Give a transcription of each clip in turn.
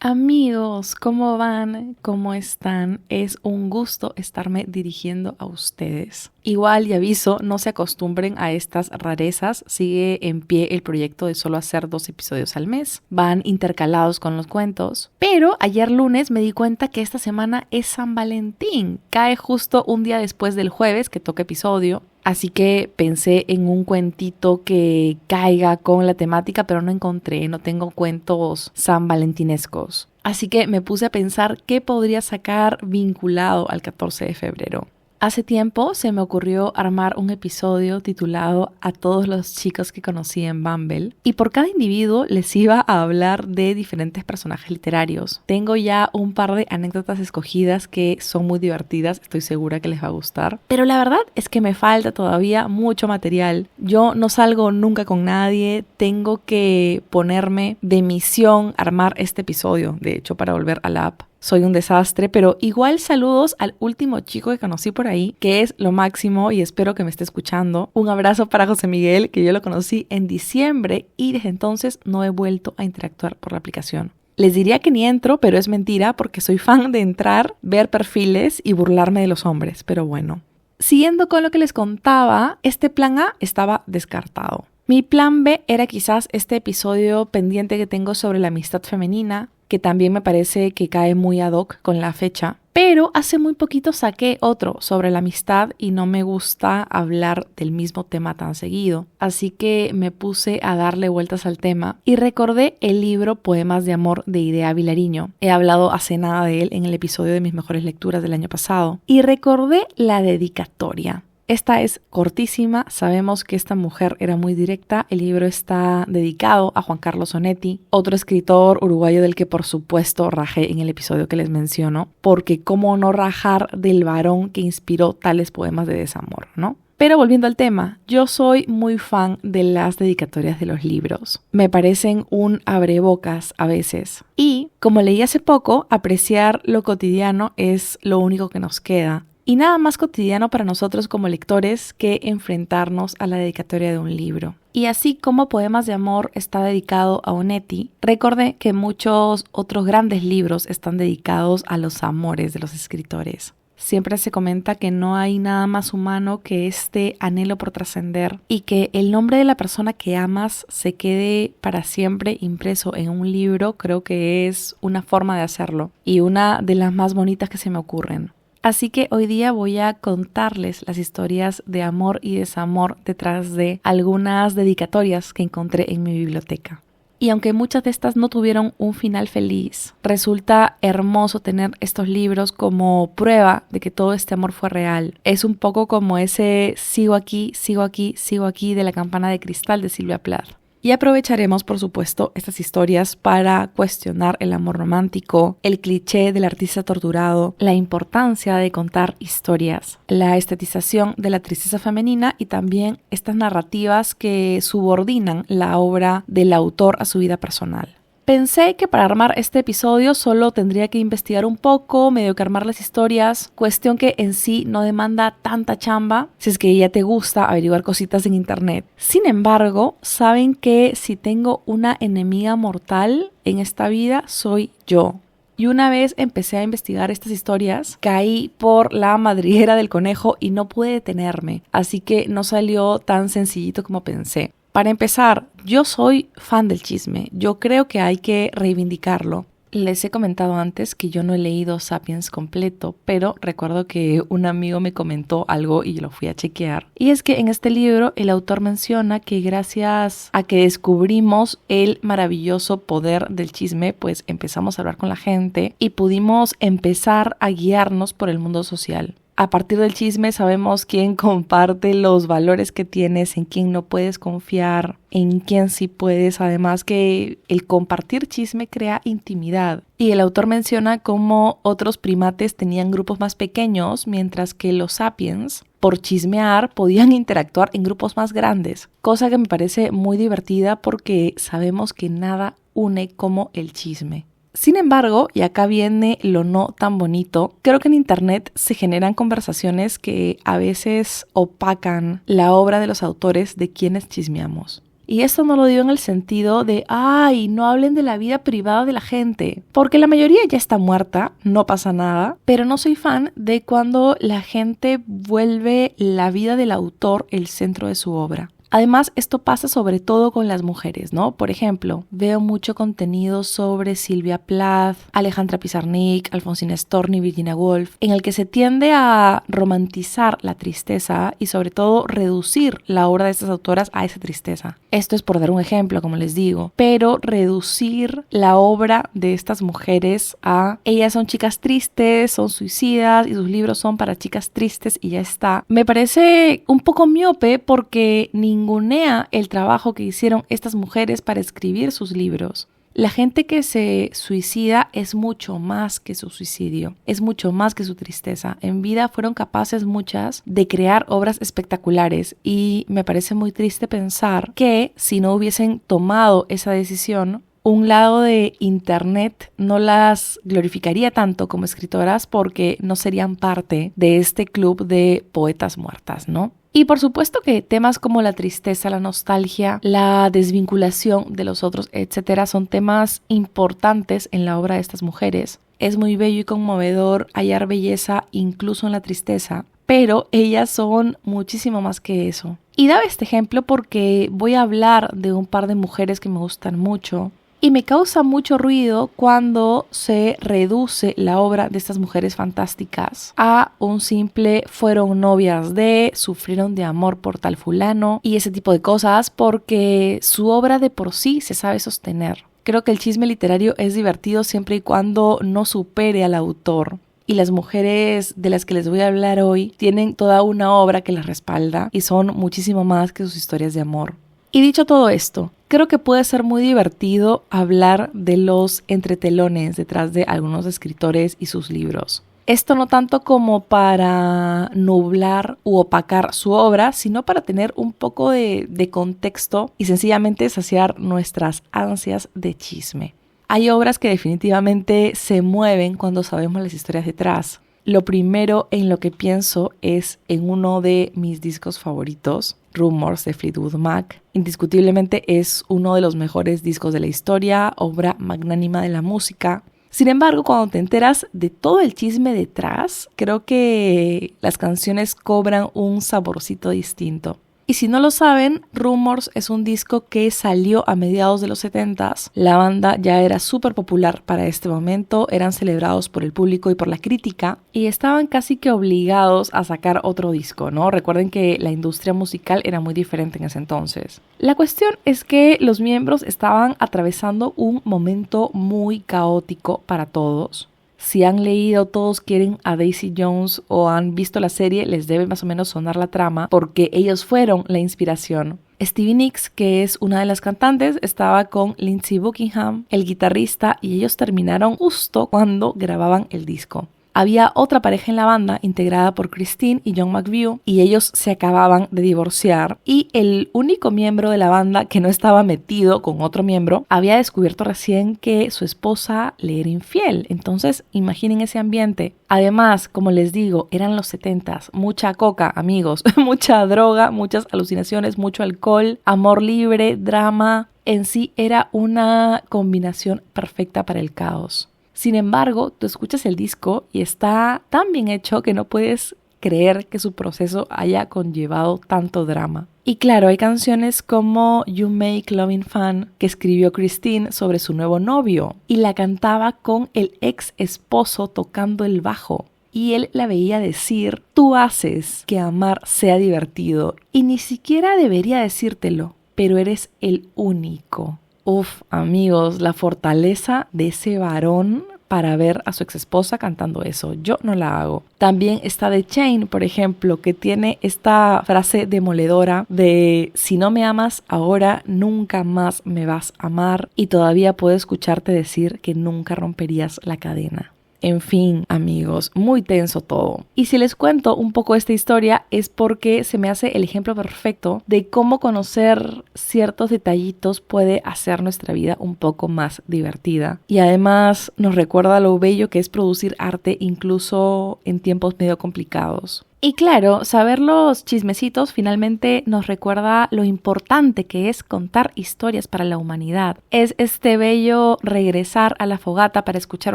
Amigos, ¿cómo van? ¿Cómo están? Es un gusto estarme dirigiendo a ustedes. Igual y aviso, no se acostumbren a estas rarezas, sigue en pie el proyecto de solo hacer 2 episodios al mes, van intercalados con los cuentos, pero ayer lunes me di cuenta que esta semana es San Valentín, cae justo un día después del jueves que toca episodio. Así que pensé en un cuentito que caiga con la temática, pero no encontré, no tengo cuentos sanvalentinescos. Así que me puse a pensar qué podría sacar vinculado al 14 de febrero. Hace tiempo se me ocurrió armar un episodio titulado A todos los chicos que conocí en Bumble, y por cada individuo les iba a hablar de diferentes personajes literarios. Tengo ya un par de anécdotas escogidas que son muy divertidas, estoy segura que les va a gustar, pero la verdad es que me falta todavía mucho material. Yo no salgo nunca con nadie, tengo que ponerme de misión armar este episodio, de hecho, para volver a la app. Soy un desastre, pero igual saludos al último chico que conocí por ahí, que es lo máximo y espero que me esté escuchando. Un abrazo para José Miguel, que yo lo conocí en diciembre y desde entonces no he vuelto a interactuar por la aplicación. Les diría que ni entro, pero es mentira porque soy fan de entrar, ver perfiles y burlarme de los hombres, pero bueno. Siguiendo con lo que les contaba, este plan A estaba descartado. Mi plan B era quizás este episodio pendiente que tengo sobre la amistad femenina, que también me parece que cae muy ad hoc con la fecha. Pero hace muy poquito saqué otro sobre la amistad y no me gusta hablar del mismo tema tan seguido. Así que me puse a darle vueltas al tema y recordé el libro Poemas de Amor de Idea Vilariño. He hablado hace nada de él en el episodio de mis mejores lecturas del año pasado. Y recordé la dedicatoria. Esta es cortísima, sabemos que esta mujer era muy directa. El libro está dedicado a Juan Carlos Onetti, otro escritor uruguayo del que por supuesto rajé en el episodio que les menciono, porque cómo no rajar del varón que inspiró tales poemas de desamor, ¿no? Pero volviendo al tema, yo soy muy fan de las dedicatorias de los libros. Me parecen un abrebocas a veces. Y, como leí hace poco, apreciar lo cotidiano es lo único que nos queda. Y nada más cotidiano para nosotros como lectores que enfrentarnos a la dedicatoria de un libro. Y así como Poemas de Amor está dedicado a Onetti, recordé que muchos otros grandes libros están dedicados a los amores de los escritores. Siempre se comenta que no hay nada más humano que este anhelo por trascender y que el nombre de la persona que amas se quede para siempre impreso en un libro. Creo que es una forma de hacerlo y una de las más bonitas que se me ocurren. Así que hoy día voy a contarles las historias de amor y desamor detrás de algunas dedicatorias que encontré en mi biblioteca. Y aunque muchas de estas no tuvieron un final feliz, resulta hermoso tener estos libros como prueba de que todo este amor fue real. Es un poco como ese sigo aquí, sigo aquí, sigo aquí de La campana de cristal de Silvia Plath. Y aprovecharemos, por supuesto, estas historias para cuestionar el amor romántico, el cliché del artista torturado, la importancia de contar historias, la estetización de la tristeza femenina y también estas narrativas que subordinan la obra del autor a su vida personal. Pensé que para armar este episodio solo tendría que investigar un poco, medio que armar las historias, cuestión que en sí no demanda tanta chamba si es que ya te gusta averiguar cositas en internet. Sin embargo, saben que si tengo una enemiga mortal en esta vida soy yo. Y una vez empecé a investigar estas historias, caí por la madriguera del conejo y no pude detenerme, así que no salió tan sencillito como pensé. Para empezar, yo soy fan del chisme. Yo creo que hay que reivindicarlo. Les he comentado antes que yo no he leído Sapiens completo, pero recuerdo que un amigo me comentó algo y lo fui a chequear. Y es que en este libro el autor menciona que gracias a que descubrimos el maravilloso poder del chisme, pues empezamos a hablar con la gente y pudimos empezar a guiarnos por el mundo social. A partir del chisme sabemos quién comparte los valores que tienes, en quién no puedes confiar, en quién sí puedes. Además que el compartir chisme crea intimidad. Y el autor menciona cómo otros primates tenían grupos más pequeños, mientras que los sapiens, por chismear, podían interactuar en grupos más grandes. Cosa que me parece muy divertida porque sabemos que nada une como el chisme. Sin embargo, y acá viene lo no tan bonito, creo que en internet se generan conversaciones que a veces opacan la obra de los autores de quienes chismeamos. Y esto no lo digo en el sentido de, ay, no hablen de la vida privada de la gente, porque la mayoría ya está muerta, no pasa nada, pero no soy fan de cuando la gente vuelve la vida del autor el centro de su obra. Además, esto pasa sobre todo con las mujeres, ¿no? Por ejemplo, veo mucho contenido sobre Sylvia Plath, Alejandra Pizarnik, Alfonsina Storni, Virginia Woolf, en el que se tiende a romantizar la tristeza y sobre todo reducir la obra de estas autoras a esa tristeza. Esto es por dar un ejemplo, como les digo, pero reducir la obra de estas mujeres a ellas son chicas tristes, son suicidas y sus libros son para chicas tristes y ya está, me parece un poco miope porque ningunea el trabajo que hicieron estas mujeres para escribir sus libros. La gente que se suicida es mucho más que su suicidio, es mucho más que su tristeza. En vida fueron capaces muchas de crear obras espectaculares y me parece muy triste pensar que si no hubiesen tomado esa decisión, un lado de internet no las glorificaría tanto como escritoras porque no serían parte de este club de poetas muertas, ¿no? Y por supuesto que temas como la tristeza, la nostalgia, la desvinculación de los otros, etcétera, son temas importantes en la obra de estas mujeres. Es muy bello y conmovedor hallar belleza incluso en la tristeza, pero ellas son muchísimo más que eso. Y daba este ejemplo porque voy a hablar de un par de mujeres que me gustan mucho. Y me causa mucho ruido cuando se reduce la obra de estas mujeres fantásticas a un simple fueron novias de, sufrieron de amor por tal fulano y ese tipo de cosas, porque su obra de por sí se sabe sostener. Creo que el chisme literario es divertido siempre y cuando no supere al autor. Y las mujeres de las que les voy a hablar hoy tienen toda una obra que las respalda y son muchísimo más que sus historias de amor. Y dicho todo esto, creo que puede ser muy divertido hablar de los entretelones detrás de algunos escritores y sus libros. Esto no tanto como para nublar u opacar su obra, sino para tener un poco de contexto y sencillamente saciar nuestras ansias de chisme. Hay obras que definitivamente se mueven cuando sabemos las historias detrás. Lo primero en lo que pienso es en uno de mis discos favoritos, Rumours de Fleetwood Mac. Indiscutiblemente es uno de los mejores discos de la historia, obra magnánima de la música. Sin embargo, cuando te enteras de todo el chisme detrás, creo que las canciones cobran un saborcito distinto. Y si no lo saben, Rumours es un disco que salió a mediados de los 70s. La banda ya era súper popular para este momento, eran celebrados por el público y por la crítica y estaban casi que obligados a sacar otro disco, ¿no? Recuerden que la industria musical era muy diferente en ese entonces. La cuestión es que los miembros estaban atravesando un momento muy caótico para todos. Si han leído Todos quieren a Daisy Jones o han visto la serie, les debe más o menos sonar la trama porque ellos fueron la inspiración. Stevie Nicks, que es una de las cantantes, estaba con Lindsey Buckingham, el guitarrista, y ellos terminaron justo cuando grababan el disco. Había otra pareja en la banda integrada por Christine y John McVie y ellos se acababan de divorciar y el único miembro de la banda que no estaba metido con otro miembro había descubierto recién que su esposa le era infiel. Entonces imaginen ese ambiente. Además, como les digo, eran los 70s, mucha coca, amigos, mucha droga, muchas alucinaciones, mucho alcohol, amor libre, drama. En sí era una combinación perfecta para el caos. Sin embargo, tú escuchas el disco y está tan bien hecho que no puedes creer que su proceso haya conllevado tanto drama. Y claro, hay canciones como You Make Loving Fun que escribió Christine sobre su nuevo novio y la cantaba con el ex esposo tocando el bajo. Y él la veía decir, tú haces que amar sea divertido y ni siquiera debería decírtelo, pero eres el único. Uf, amigos, la fortaleza de ese varón para ver a su exesposa cantando eso. Yo no la hago. También está The Chain, por ejemplo, que tiene esta frase demoledora de si no me amas ahora, nunca más me vas a amar. Y todavía puedo escucharte decir que nunca romperías la cadena. En fin, amigos, muy tenso todo. Y si les cuento un poco esta historia es porque se me hace el ejemplo perfecto de cómo conocer ciertos detallitos puede hacer nuestra vida un poco más divertida. Y además nos recuerda lo bello que es producir arte incluso en tiempos medio complicados. Y claro, saber los chismecitos finalmente nos recuerda lo importante que es contar historias para la humanidad. Es este bello regresar a la fogata para escuchar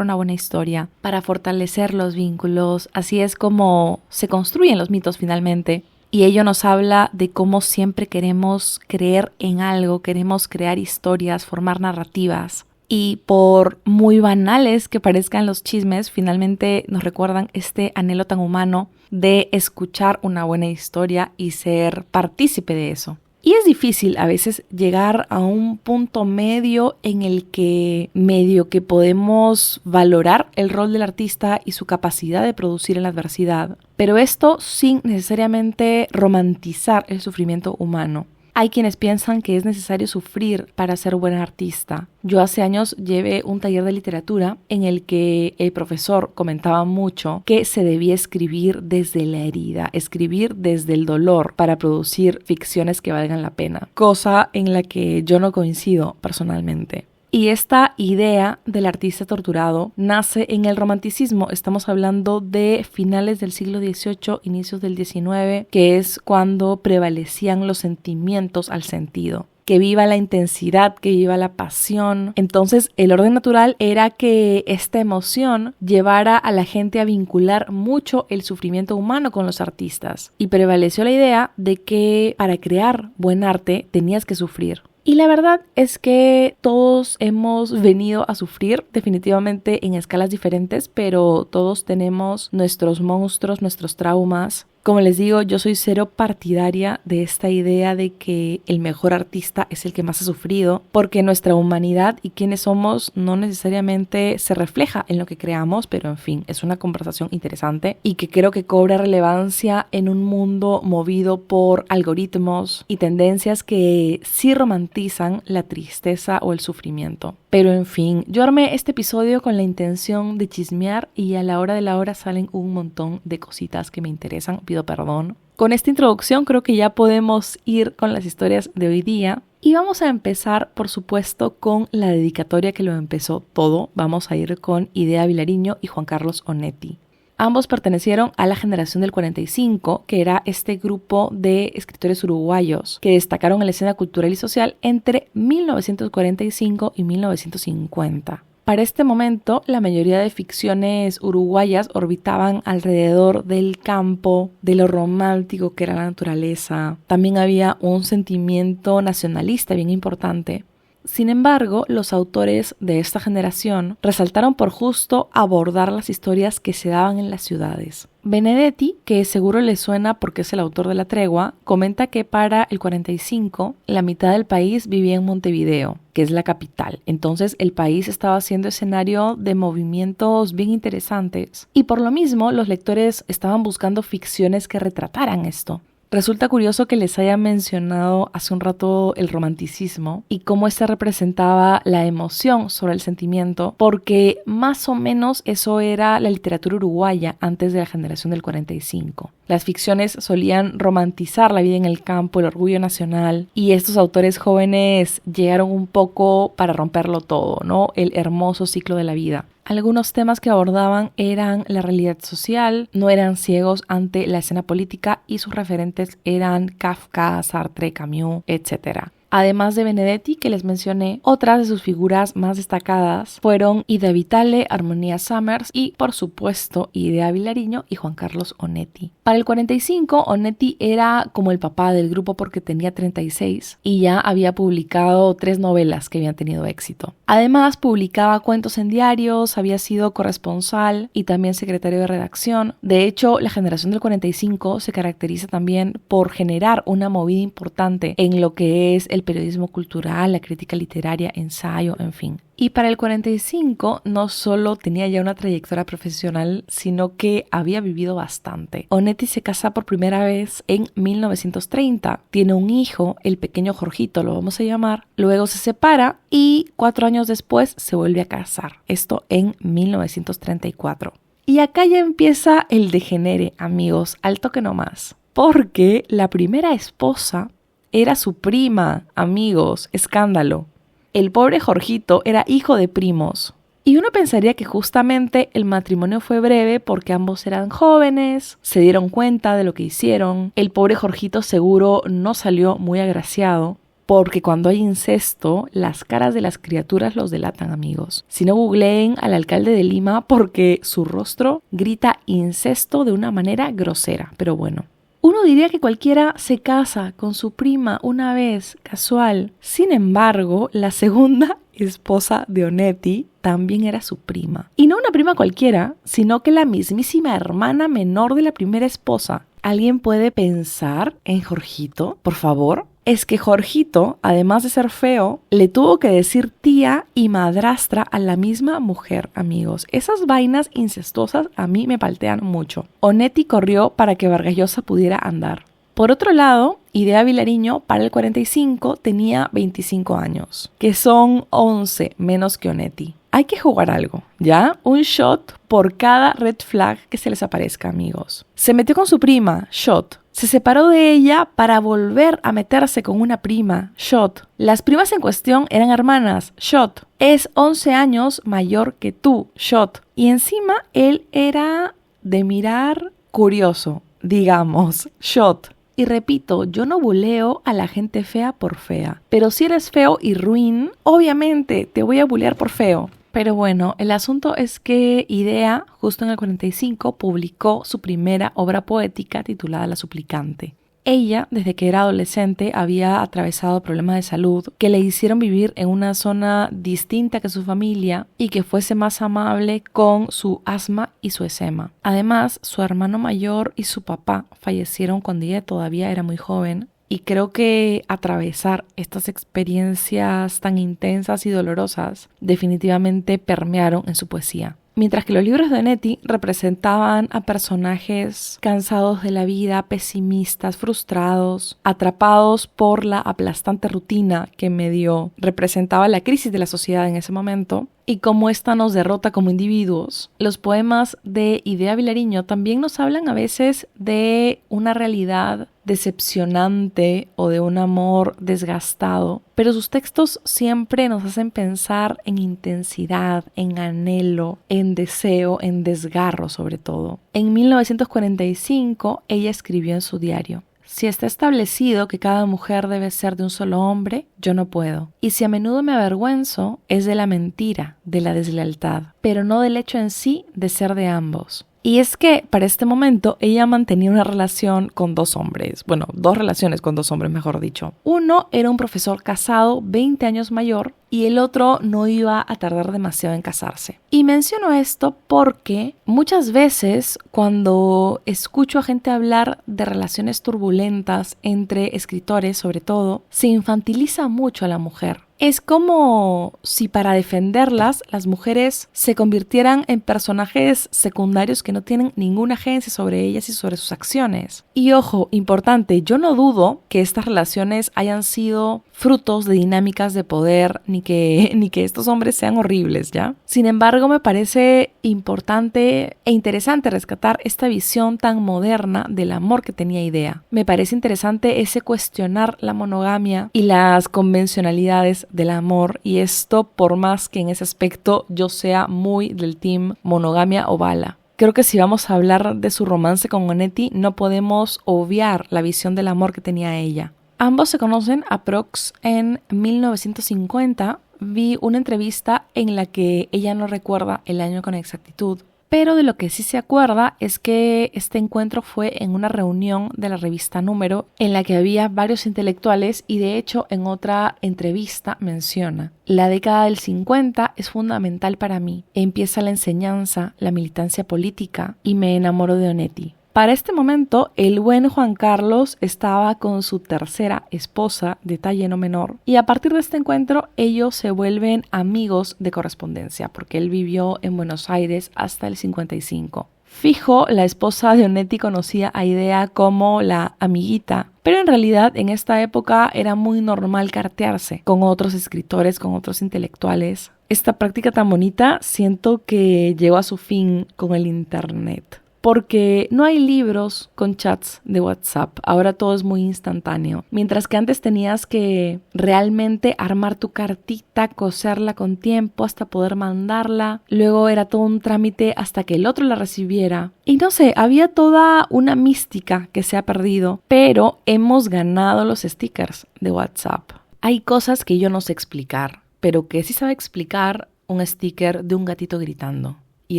una buena historia, para fortalecer los vínculos. Así es como se construyen los mitos finalmente. Y ello nos habla de cómo siempre queremos creer en algo, queremos crear historias, formar narrativas. Y por muy banales que parezcan los chismes, finalmente nos recuerdan este anhelo tan humano de escuchar una buena historia y ser partícipe de eso. Y es difícil a veces llegar a un punto medio en el que medio que podemos valorar el rol del artista y su capacidad de producir en la adversidad, pero esto sin necesariamente romantizar el sufrimiento humano. Hay quienes piensan que es necesario sufrir para ser buen artista. Yo hace años llevé un taller de literatura en el que el profesor comentaba mucho que se debía escribir desde la herida, escribir desde el dolor para producir ficciones que valgan la pena, cosa en la que yo no coincido personalmente. Y esta idea del artista torturado nace en el romanticismo. Estamos hablando de finales del siglo XVIII, inicios del XIX, que es cuando prevalecían los sentimientos al sentido. Que viva la intensidad, que viva la pasión. Entonces, el orden natural era que esta emoción llevara a la gente a vincular mucho el sufrimiento humano con los artistas. Y prevaleció la idea de que para crear buen arte tenías que sufrir. Y la verdad es que todos hemos venido a sufrir definitivamente en escalas diferentes, pero todos tenemos nuestros monstruos, nuestros traumas. Como les digo, yo soy cero partidaria de esta idea de que el mejor artista es el que más ha sufrido, porque nuestra humanidad y quiénes somos no necesariamente se refleja en lo que creamos, pero en fin, es una conversación interesante y que creo que cobra relevancia en un mundo movido por algoritmos y tendencias que sí romantizan la tristeza o el sufrimiento. Pero en fin, yo armé este episodio con la intención de chismear y a la hora de la hora salen un montón de cositas que me interesan, pido perdón. Con esta introducción creo que ya podemos ir con las historias de hoy día y vamos a empezar, por supuesto, con la dedicatoria que lo empezó todo. Vamos a ir con Idea Vilariño y Juan Carlos Onetti. Ambos pertenecieron a la generación del 45, que era este grupo de escritores uruguayos que destacaron en la escena cultural y social entre 1945 y 1950. Para este momento, la mayoría de ficciones uruguayas orbitaban alrededor del campo, de lo romántico que era la naturaleza. También había un sentimiento nacionalista bien importante. Sin embargo, los autores de esta generación resaltaron por justo abordar las historias que se daban en las ciudades. Benedetti, que seguro le suena porque es el autor de La Tregua, comenta que para el 45 la mitad del país vivía en Montevideo, que es la capital. Entonces el país estaba siendo escenario de movimientos bien interesantes y por lo mismo los lectores estaban buscando ficciones que retrataran esto. Resulta curioso que les haya mencionado hace un rato el romanticismo y cómo este representaba la emoción sobre el sentimiento, porque más o menos eso era la literatura uruguaya antes de la generación del 45. Las ficciones solían romantizar la vida en el campo, el orgullo nacional, y estos autores jóvenes llegaron un poco para romperlo todo, ¿no? El hermoso ciclo de la vida. Algunos temas que abordaban eran la realidad social, no eran ciegos ante la escena política y sus referentes eran Kafka, Sartre, Camus, etc. Además de Benedetti, que les mencioné, otras de sus figuras más destacadas fueron Ida Vitale, Armonía Summers y, por supuesto, Idea Vilariño y Juan Carlos Onetti. Para el 45, Onetti era como el papá del grupo porque tenía 36 y ya había publicado 3 novelas que habían tenido éxito. Además, publicaba cuentos en diarios, había sido corresponsal y también secretario de redacción. De hecho, la generación del 45 se caracteriza también por generar una movida importante en lo que es el periodismo cultural, la crítica literaria, ensayo, en fin. Y para el 45 no solo tenía ya una trayectoria profesional, sino que había vivido bastante. Onetti se casa por primera vez en 1930. Tiene un hijo, el pequeño Jorgito lo vamos a llamar. Luego se separa y 4 años después se vuelve a casar. Esto en 1934. Y acá ya empieza el degenere, amigos, al toque nomás. Porque la primera esposa era su prima, amigos, escándalo. El pobre Jorgito era hijo de primos. Y uno pensaría que justamente el matrimonio fue breve porque ambos eran jóvenes, se dieron cuenta de lo que hicieron. El pobre Jorgito seguro no salió muy agraciado, porque cuando hay incesto, las caras de las criaturas los delatan, amigos. Si no, googleen al alcalde de Lima porque su rostro grita incesto de una manera grosera, pero bueno. Uno diría que cualquiera se casa con su prima una vez, casual. Sin embargo, la segunda esposa de Onetti también era su prima. Y no una prima cualquiera, sino que la mismísima hermana menor de la primera esposa. ¿Alguien puede pensar en Jorgito, por favor? Es que Jorgito, además de ser feo, le tuvo que decir tía y madrastra a la misma mujer, amigos. Esas vainas incestuosas a mí me paltean mucho. Onetti corrió para que Vargas Llosa pudiera andar. Por otro lado, Idea Vilariño para el 45 tenía 25 años, que son 11 menos que Onetti. Hay que jugar algo, ¿ya? Un shot por cada red flag que se les aparezca, amigos. Se metió con su prima, shot. Se separó de ella para volver a meterse con una prima, shot. Las primas en cuestión eran hermanas, shot. Es 11 años mayor que tú, shot. Y encima él era de mirar curioso, digamos, shot. Y repito, yo no buleo a la gente fea por fea. Pero si eres feo y ruin, obviamente te voy a bulear por feo. Pero bueno, el asunto es que Idea, justo en el 45, publicó su primera obra poética titulada La Suplicante. Ella, desde que era adolescente, había atravesado problemas de salud que le hicieron vivir en una zona distinta que su familia y que fuese más amable con su asma y su eczema. Además, su hermano mayor y su papá fallecieron cuando ella todavía era muy joven. Y creo que atravesar estas experiencias tan intensas y dolorosas definitivamente permearon en su poesía. Mientras que los libros de Onetti representaban a personajes cansados de la vida, pesimistas, frustrados, atrapados por la aplastante rutina que medio representaba la crisis de la sociedad en ese momento, y cómo esta nos derrota como individuos. Los poemas de Idea Vilariño también nos hablan a veces de una realidad decepcionante o de un amor desgastado, pero sus textos siempre nos hacen pensar en intensidad, en anhelo, en deseo, en desgarro sobre todo. En 1945 ella escribió en su diario: si está establecido que cada mujer debe ser de un solo hombre, yo no puedo. Y si a menudo me avergüenzo, es de la mentira, de la deslealtad, pero no del hecho en sí de ser de ambos. Y es que para este momento ella mantenía una relación con dos hombres, bueno, dos relaciones con dos hombres, mejor dicho. Uno era un profesor casado 20 años mayor y el otro no iba a tardar demasiado en casarse. Y menciono esto porque muchas veces cuando escucho a gente hablar de relaciones turbulentas entre escritores, sobre todo, se infantiliza mucho a la mujer. Es como si para defenderlas las mujeres se convirtieran en personajes secundarios que no tienen ninguna agencia sobre ellas y sobre sus acciones. Y ojo, importante, yo no dudo que estas relaciones hayan sido frutos de dinámicas de poder ni que estos hombres sean horribles, ¿ya? Sin embargo, me parece importante e interesante rescatar esta visión tan moderna del amor que tenía Idea. Me parece interesante ese cuestionar la monogamia y las convencionalidades del amor, y esto por más que en ese aspecto yo sea muy del team monogamia o bala. Creo que si vamos a hablar de su romance con Onetti, no podemos obviar la visión del amor que tenía ella. Ambos se conocen aprox en 1950. Vi una entrevista en la que ella no recuerda el año con exactitud, pero de lo que sí se acuerda es que este encuentro fue en una reunión de la revista Número en la que había varios intelectuales, y de hecho en otra entrevista menciona: la década del 50 es fundamental para mí. Empieza la enseñanza, la militancia política y me enamoro de Onetti. Para este momento, el buen Juan Carlos estaba con su tercera esposa, de talle no menor, y a partir de este encuentro ellos se vuelven amigos de correspondencia, porque él vivió en Buenos Aires hasta el 55. Fijo, la esposa de Onetti conocía a Idea como la amiguita, pero en realidad en esta época era muy normal cartearse con otros escritores, con otros intelectuales. Esta práctica tan bonita siento que llegó a su fin con el internet. porque no hay libros con chats de WhatsApp. Ahora todo es muy instantáneo. Mientras que antes tenías que realmente armar tu cartita, coserla con tiempo hasta poder mandarla. Luego era todo un trámite hasta que el otro la recibiera. Y no sé, había toda una mística que se ha perdido, pero hemos ganado los stickers de WhatsApp. Hay cosas que yo no sé explicar, pero que sí sabe explicar un sticker de un gatito gritando. Y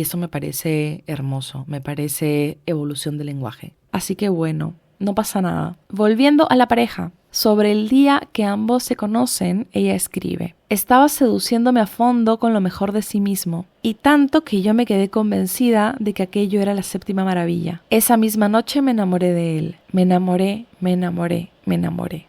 eso me parece hermoso, me parece evolución del lenguaje. Así que bueno, no pasa nada. Volviendo a la pareja. Sobre el día que ambos se conocen, ella escribe: estaba seduciéndome a fondo con lo mejor de sí mismo, y tanto que yo me quedé convencida de que aquello era la séptima maravilla. Esa misma noche me enamoré de él. Me enamoré.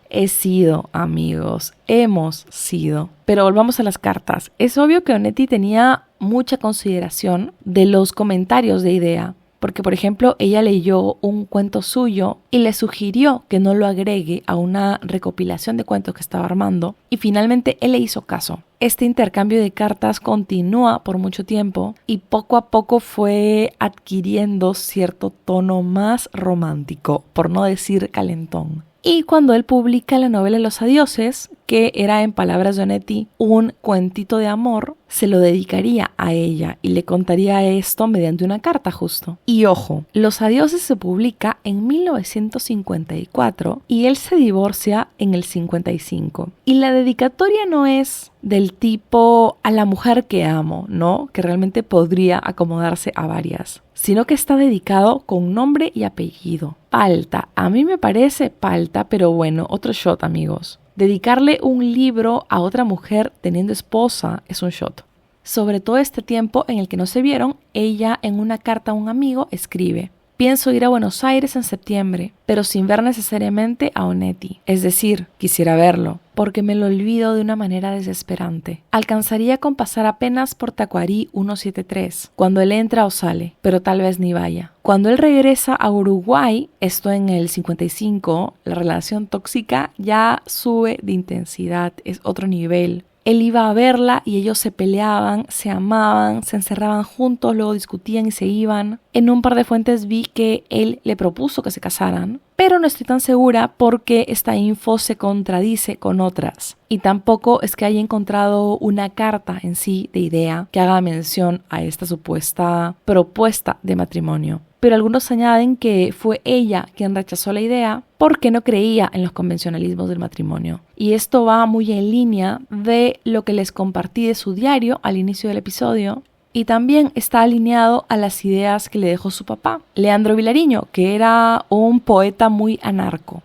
He sido, amigos, hemos sido. Pero volvamos a las cartas. Es obvio que Onetti tenía mucha consideración de los comentarios de Idea. Porque, por ejemplo, ella leyó un cuento suyo y le sugirió que no lo agregue a una recopilación de cuentos que estaba armando, y finalmente él le hizo caso. Este intercambio de cartas continúa por mucho tiempo y poco a poco fue adquiriendo cierto tono más romántico, por no decir calentón. Y cuando él publica la novela Los Adioses, que era en palabras de Onetti un cuentito de amor, se lo dedicaría a ella y le contaría esto mediante una carta justo. Y ojo, Los Adioses se publica en 1954 y él se divorcia en el 55. Y la dedicatoria no es del tipo a la mujer que amo, ¿no? Que realmente podría acomodarse a varias, sino que está dedicado con nombre y apellido. Palta, a mí me parece palta, pero bueno, otro shot, amigos. Dedicarle un libro a otra mujer teniendo esposa es un shot. Sobre todo este tiempo en el que no se vieron, ella en una carta a un amigo escribe: pienso ir a Buenos Aires en septiembre, pero sin ver necesariamente a Onetti. Es decir, quisiera verlo, porque me lo olvido de una manera desesperante. Alcanzaría con pasar apenas por Tacuarí 173, cuando él entra o sale, pero tal vez ni vaya. Cuando él regresa a Uruguay, esto en el 55, la relación tóxica ya sube de intensidad, es otro nivel. Él iba a verla y ellos se peleaban, se amaban, se encerraban juntos, luego discutían y se iban. En un par de fuentes vi que él le propuso que se casaran, pero no estoy tan segura porque esta info se contradice con otras. Y tampoco es que haya encontrado una carta en sí de Idea que haga mención a esta supuesta propuesta de matrimonio. Pero algunos añaden que fue ella quien rechazó la idea porque no creía en los convencionalismos del matrimonio. Y esto va muy en línea de lo que les compartí de su diario al inicio del episodio, y también está alineado a las ideas que le dejó su papá, Leandro Vilariño, que era un poeta muy anarco.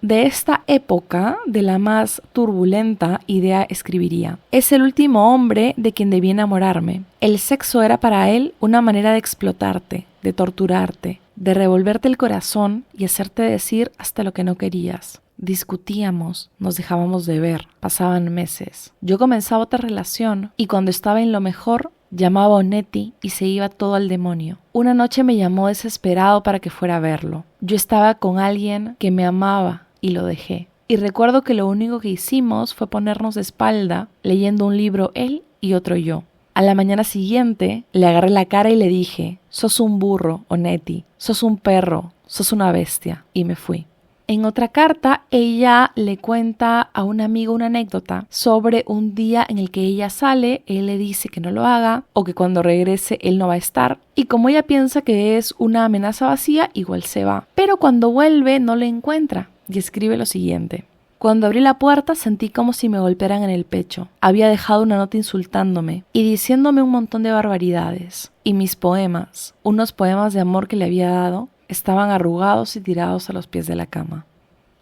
De esta época, de la más turbulenta, Idea escribiría: es el último hombre de quien debí enamorarme. El sexo era para él una manera de explotarte, de torturarte, de revolverte el corazón y hacerte decir hasta lo que no querías. Discutíamos, nos dejábamos de ver, pasaban meses. Yo comenzaba otra relación y cuando estaba en lo mejor, llamaba a Onetti y se iba todo al demonio. Una noche me llamó desesperado para que fuera a verlo. Yo estaba con alguien que me amaba y lo dejé. Y recuerdo que lo único que hicimos fue ponernos de espalda, leyendo un libro él y otro yo. A la mañana siguiente le agarré la cara y le dije: sos un burro, Onetti, sos un perro, sos una bestia. Y me fui. En otra carta, ella le cuenta a un amigo una anécdota sobre un día en el que ella sale, él le dice que no lo haga o que cuando regrese él no va a estar. Y como ella piensa que es una amenaza vacía, igual se va. Pero cuando vuelve no le encuentra y escribe lo siguiente: cuando abrí la puerta sentí como si me golpearan en el pecho. Había dejado una nota insultándome y diciéndome un montón de barbaridades. Y mis poemas, unos poemas de amor que le había dado, estaban arrugados y tirados a los pies de la cama.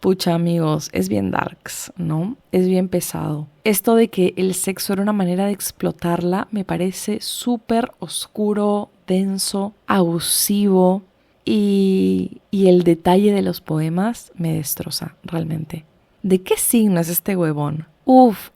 Pucha, amigos, es bien darks, ¿no? Es bien pesado. Esto de que el sexo era una manera de explotarla me parece súper oscuro, denso, abusivo, y el detalle de los poemas me destroza realmente. ¿De qué signo es este huevón?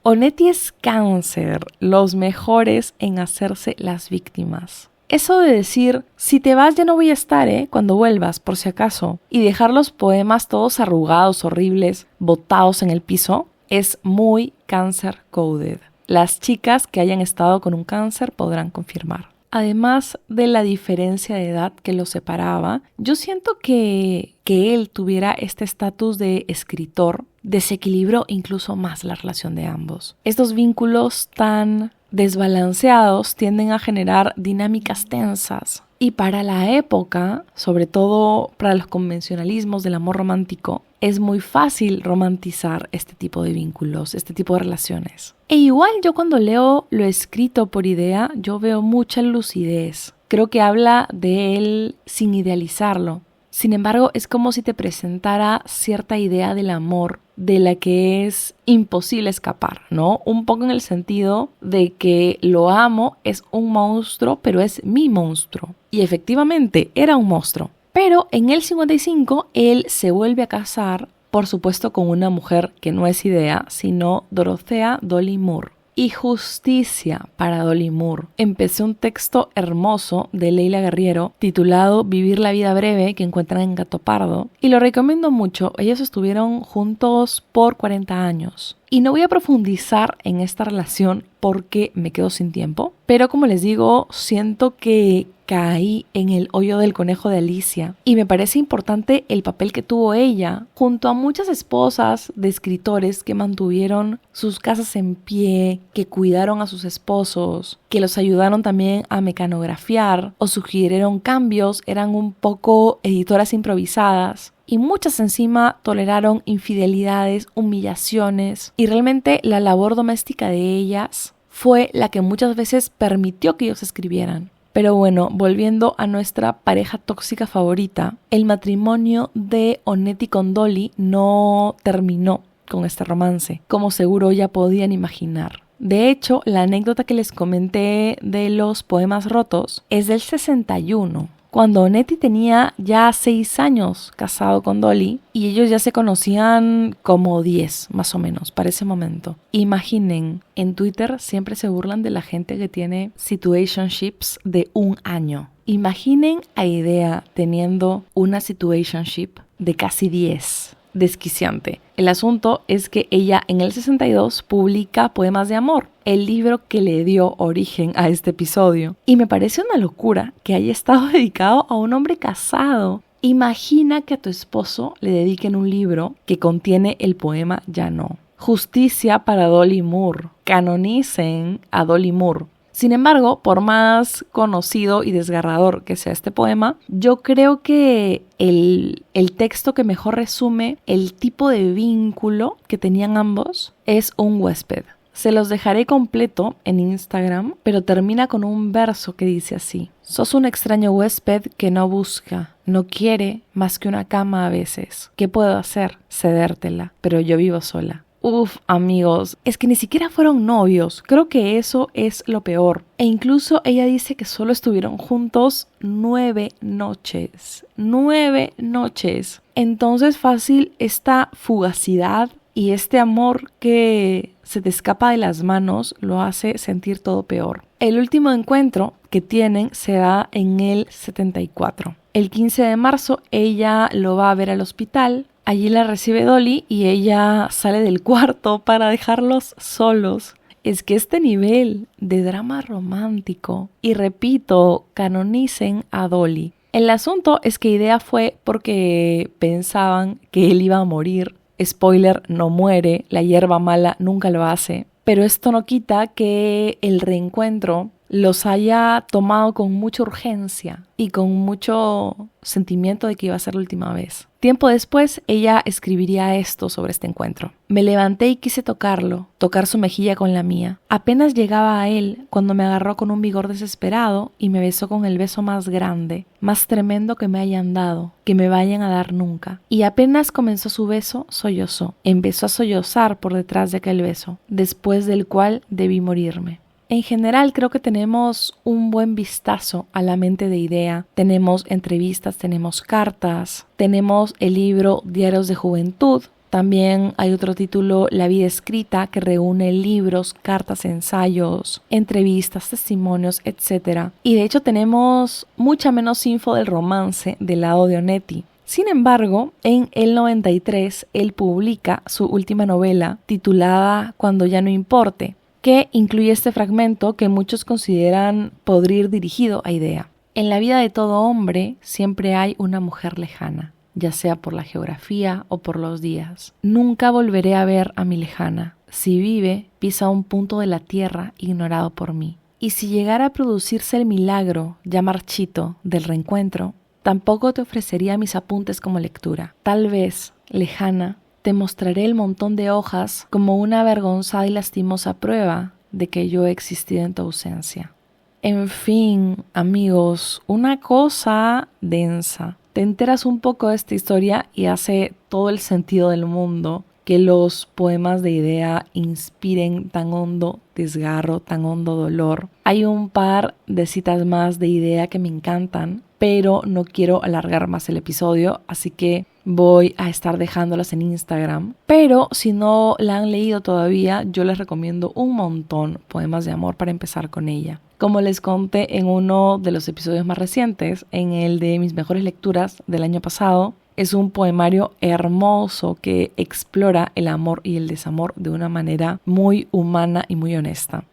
Onetti es Cáncer, los mejores en hacerse las víctimas. Eso de decir: si te vas ya no voy a estar, cuando vuelvas, por si acaso, y dejar los poemas todos arrugados, horribles, botados en el piso, es muy Cáncer coded. Las chicas que hayan estado con un Cáncer podrán confirmar. además de la diferencia de edad que los separaba, yo siento que él tuviera este estatus de escritor desequilibró incluso más la relación de ambos. Estos vínculos tan desbalanceados tienden a generar dinámicas tensas. Y para la época, sobre todo para los convencionalismos del amor romántico, es muy fácil romantizar este tipo de vínculos, este tipo de relaciones. E igual yo cuando leo lo escrito por Idea, yo veo mucha lucidez. Creo que habla de él sin idealizarlo. Sin embargo, es como si te presentara cierta idea del amor de la que es imposible escapar, ¿no? Un poco en el sentido de que lo amo, es un monstruo, pero es mi monstruo. Y efectivamente, era un monstruo. Pero en el 55, él se vuelve a casar, por supuesto con una mujer que no es Idea, sino Dorothea Dolly Moore. Y justicia para Dolly Moore. Empecé un texto hermoso de Leila Guerriero titulado Vivir la vida breve que encuentran en Gato Pardo y lo recomiendo mucho. Ellos estuvieron juntos por 40 años. Y no voy a profundizar en esta relación porque me quedo sin tiempo, pero como les digo, siento que caí en el hoyo del conejo de Alicia y me parece importante el papel que tuvo ella junto a muchas esposas de escritores que mantuvieron sus casas en pie, que cuidaron a sus esposos, que los ayudaron también a mecanografiar o sugirieron cambios, eran un poco editoras improvisadas. Y muchas encima toleraron infidelidades, humillaciones y realmente la labor doméstica de ellas fue la que muchas veces permitió que ellos escribieran. Pero bueno, volviendo a nuestra pareja tóxica favorita, el matrimonio de Onetti con Dolly no terminó con este romance, como seguro ya podían imaginar. De hecho, la anécdota que les comenté de los poemas rotos es del 61. Cuando Onetti tenía ya 6 años casado con Dolly y ellos ya se conocían como 10 más o menos para ese momento. Imaginen, en Twitter siempre se burlan de la gente que tiene situationships de 1 año. Imaginen a Idea teniendo una situationship de casi 10. Desquiciante. El asunto es que ella en el 62 publica Poemas de Amor, el libro que le dio origen a este episodio. Y me parece una locura que haya estado dedicado a un hombre casado. Imagina que a tu esposo le dediquen un libro que contiene el poema Ya no. Justicia para Dolly Moore. Canonicen a Dolly Moore. Sin embargo, por más conocido y desgarrador que sea este poema, yo creo que el texto que mejor resume el tipo de vínculo que tenían ambos es Un huésped. Se los dejaré completo en Instagram, pero termina con un verso que dice así: sos un extraño huésped que no busca, no quiere más que una cama a veces. ¿Qué puedo hacer? Cedértela, pero yo vivo sola. Uf, amigos, es que ni siquiera fueron novios. Creo que eso es lo peor. E incluso ella dice que solo estuvieron juntos 9 noches. 9 noches. Entonces fácil esta fugacidad y este amor que se te escapa de las manos lo hace sentir todo peor. El último encuentro que tienen se da en el 74. El 15 de marzo ella lo va a ver al hospital. Allí la recibe Dolly y ella sale del cuarto para dejarlos solos. Es que este nivel de drama romántico, y repito, canonicen a Dolly. El asunto es que Idea fue porque pensaban que él iba a morir. Spoiler, no muere, la hierba mala nunca lo hace. Pero esto no quita que el reencuentro los haya tomado con mucha urgencia y con mucho sentimiento de que iba a ser la última vez. Tiempo después, ella escribiría esto sobre este encuentro. Me levanté y quise tocarlo, tocar su mejilla con la mía. Apenas llegaba a él cuando me agarró con un vigor desesperado y me besó con el beso más grande, más tremendo que me hayan dado, que me vayan a dar nunca. Y apenas comenzó su beso, sollozó. Empezó a sollozar por detrás de aquel beso, después del cual debí morirme. En general creo que tenemos un buen vistazo a la mente de Idea. Tenemos entrevistas, tenemos cartas, tenemos el libro Diarios de Juventud. También hay otro título, La vida escrita, que reúne libros, cartas, ensayos, entrevistas, testimonios, etc. Y de hecho tenemos mucha menos info del romance del lado de Onetti. Sin embargo, en el 93 él publica su última novela titulada Cuando ya no importe, que incluye este fragmento que muchos consideran podría ir dirigido a Idea. En la vida de todo hombre siempre hay una mujer lejana, ya sea por la geografía o por los días. Nunca volveré a ver a mi lejana. Si vive, pisa un punto de la tierra ignorado por mí. Y si llegara a producirse el milagro, ya marchito, del reencuentro, tampoco te ofrecería mis apuntes como lectura. Tal vez, lejana, te mostraré el montón de hojas como una avergonzada y lastimosa prueba de que yo he existido en tu ausencia. En fin, amigos, una cosa densa. Te enteras un poco de esta historia y hace todo el sentido del mundo que los poemas de Idea inspiren tan hondo desgarro, tan hondo dolor. Hay un par de citas más de Idea que me encantan, pero no quiero alargar más el episodio, así que voy a estar dejándolas en Instagram. Pero si no la han leído todavía, yo les recomiendo un montón poemas de amor para empezar con ella. Como les conté en uno de los episodios más recientes, en el de mis mejores lecturas del año pasado, es un poemario hermoso que explora el amor y el desamor de una manera muy humana y muy honesta.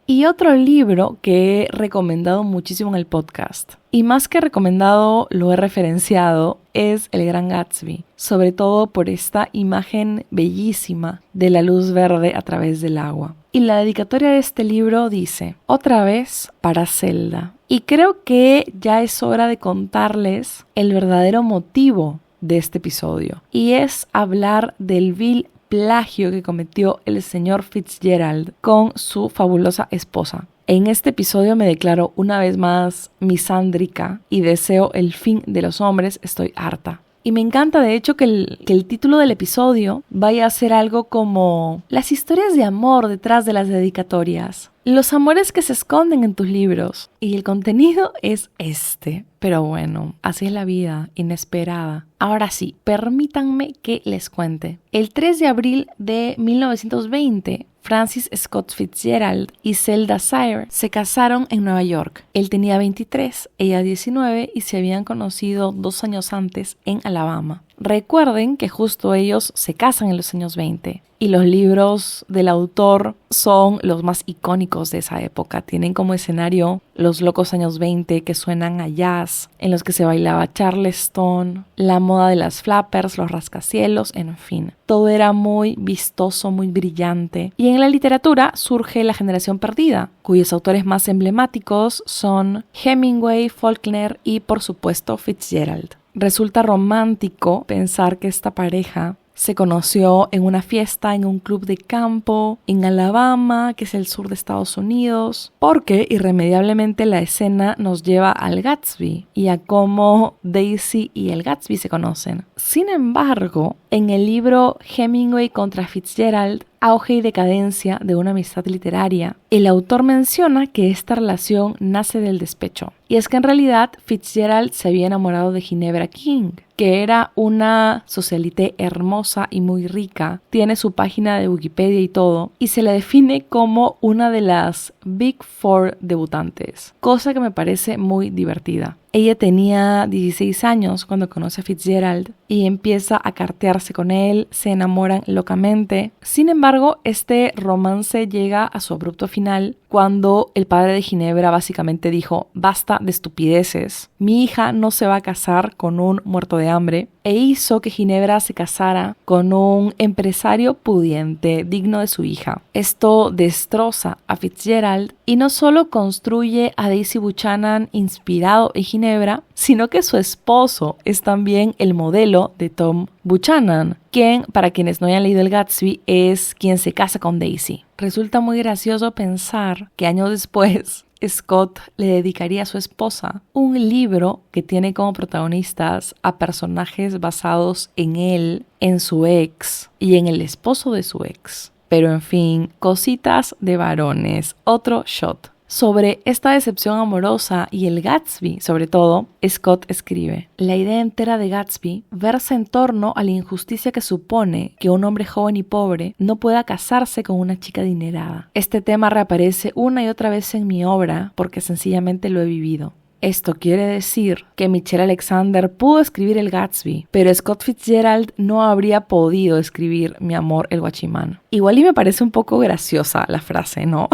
Y otro libro que he recomendado muchísimo en el podcast, y más que recomendado lo he referenciado, es El Gran Gatsby, sobre todo por esta imagen bellísima de la luz verde a través del agua. Y la dedicatoria de este libro dice: otra vez para Zelda. Y creo que ya es hora de contarles el verdadero motivo de este episodio, y es hablar del vil plagio que cometió el señor Fitzgerald con su fabulosa esposa. En este episodio me declaro una vez más misándrica y deseo el fin de los hombres, estoy harta. Y me encanta de hecho que el título del episodio vaya a ser algo como las historias de amor detrás de las dedicatorias, los amores que se esconden en tus libros. Y el contenido es este. Pero bueno, así es la vida, inesperada. Ahora sí, permítanme que les cuente. El 3 de abril de 1920, Francis Scott Fitzgerald y Zelda Sayre se casaron en Nueva York. Él tenía 23, ella 19 y se habían conocido 2 años antes en Alabama. Recuerden que justo ellos se casan en los años 20 y los libros del autor son los más icónicos de esa época. Tienen como escenario los locos años 20 que suenan a jazz, en los que se bailaba Charleston, la moda de las flappers, los rascacielos, en fin. Todo era muy vistoso, muy brillante. Y en la literatura surge la generación perdida, cuyos autores más emblemáticos son Hemingway, Faulkner y, por supuesto, Fitzgerald. Resulta romántico pensar que esta pareja se conoció en una fiesta en un club de campo en Alabama, que es el sur de Estados Unidos, porque irremediablemente la escena nos lleva al Gatsby y a cómo Daisy y el Gatsby se conocen. Sin embargo, en el libro Hemingway contra Fitzgerald, Auge y decadencia de una amistad literaria, el autor menciona que esta relación nace del despecho. Y es que en realidad Fitzgerald se había enamorado de Ginebra King, que era una socialité hermosa y muy rica, tiene su página de Wikipedia y todo, y se la define como una de las Big Four debutantes, cosa que me parece muy divertida. Ella tenía 16 años cuando conoce a Fitzgerald y empieza a cartearse con él, se enamoran locamente. Sin embargo, este romance llega a su abrupto final cuando el padre de Ginebra básicamente dijo: basta de estupideces, mi hija no se va a casar con un muerto de hambre, e hizo que Ginebra se casara con un empresario pudiente, digno de su hija. Esto destroza a Fitzgerald y no solo construye a Daisy Buchanan inspirado en Ginebra, sino que su esposo es también el modelo de Tom Buchanan, quien, para quienes no hayan leído el Gatsby, es quien se casa con Daisy. Resulta muy gracioso pensar que años después Scott le dedicaría a su esposa un libro que tiene como protagonistas a personajes basados en él, en su ex y en el esposo de su ex. Pero en fin, cositas de varones, otro shot. Sobre esta decepción amorosa y el Gatsby, sobre todo, Scott escribe: la idea entera de Gatsby versa en torno a la injusticia que supone que un hombre joven y pobre no pueda casarse con una chica adinerada. Este tema reaparece una y otra vez en mi obra porque sencillamente lo he vivido. Esto quiere decir que Michelle Alexander pudo escribir el Gatsby, pero Scott Fitzgerald no habría podido escribir Mi amor, el guachimán. Igual y me parece un poco graciosa la frase, ¿no?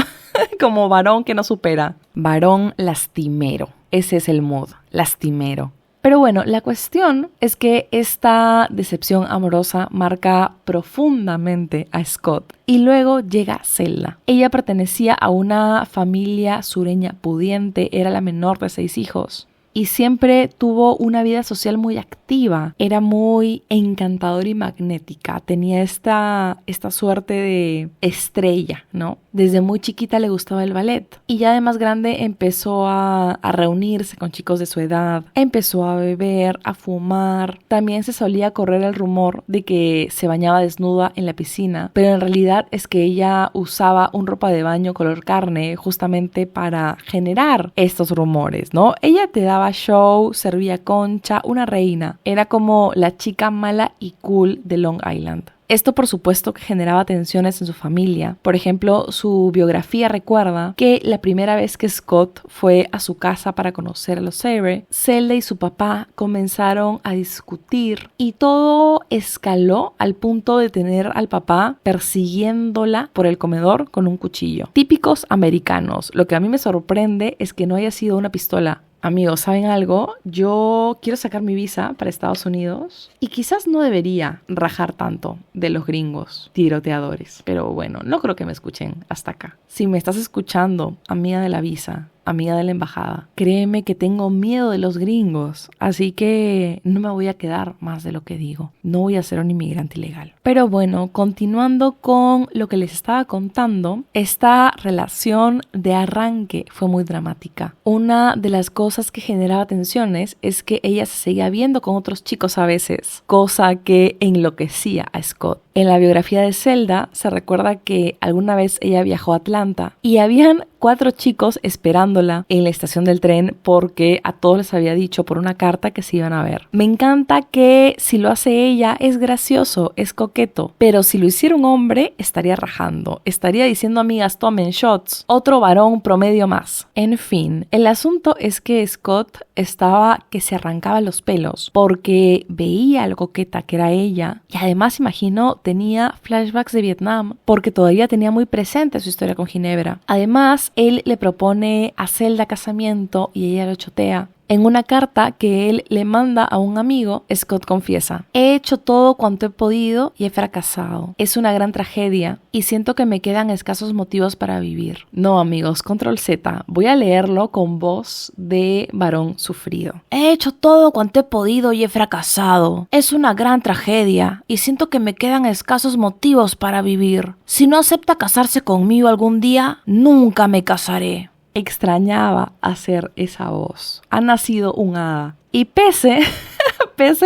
Como varón que no supera. Varón lastimero. Ese es el mood, lastimero. Pero bueno, la cuestión es que esta decepción amorosa marca profundamente a Scott. Y luego llega Zelda. Ella pertenecía a una familia sureña pudiente, era la menor de 6 hijos. Y siempre tuvo una vida social muy activa. Era muy encantadora y magnética. Tenía esta suerte de estrella, ¿no? Desde muy chiquita le gustaba el ballet. Y ya de más grande empezó a reunirse con chicos de su edad. Empezó a beber, a fumar. También se solía correr el rumor de que se bañaba desnuda en la piscina. Pero en realidad es que ella usaba un ropa de baño color carne justamente para generar estos rumores, ¿no? Ella te daba show, servía concha, una reina. Era como la chica mala y cool de Long Island. Esto por supuesto que generaba tensiones en su familia. Por ejemplo, su biografía recuerda que la primera vez que Scott fue a su casa para conocer a los Sayre, Zelda y su papá comenzaron a discutir y todo escaló al punto de tener al papá persiguiéndola por el comedor con un cuchillo. Típicos americanos. Lo que a mí me sorprende es que no haya sido una pistola. Amigos, ¿saben algo? Yo quiero sacar mi visa para Estados Unidos y quizás no debería rajar tanto de los gringos tiroteadores. Pero bueno, no creo que me escuchen hasta acá. Si me estás escuchando, amiga de la visa, amiga de la embajada, créeme que tengo miedo de los gringos, así que no me voy a quedar más de lo que digo. No voy a ser un inmigrante ilegal. Pero bueno, continuando con lo que les estaba contando, esta relación de arranque fue muy dramática. Una de las cosas que generaba tensiones es que ella se seguía viendo con otros chicos a veces, cosa que enloquecía a Scott. En la biografía de Zelda se recuerda que alguna vez ella viajó a Atlanta y habían 4 chicos esperándola en la estación del tren porque a todos les había dicho por una carta que se iban a ver. Me encanta que si lo hace ella es gracioso, es coqueto, pero si lo hiciera un hombre estaría rajando, estaría diciendo amigas tomen shots, otro varón promedio más. En fin, el asunto es que Scott estaba que se arrancaba los pelos porque veía lo coqueta que era ella y además imagino tenía flashbacks de Vietnam porque todavía tenía muy presente su historia con Ginebra. Además, él le propone a Zelda casamiento y ella lo chotea. En una carta que él le manda a un amigo, Scott confiesa: he hecho todo cuanto he podido y he fracasado. Es una gran tragedia y siento que me quedan escasos motivos para vivir. No, amigos, control Z. Voy a leerlo con voz de varón sufrido. He hecho todo cuanto he podido y he fracasado. Es una gran tragedia y siento que me quedan escasos motivos para vivir. Si no acepta casarse conmigo algún día, nunca me casaré. Extrañaba hacer esa voz. Ha nacido un hada. Y pese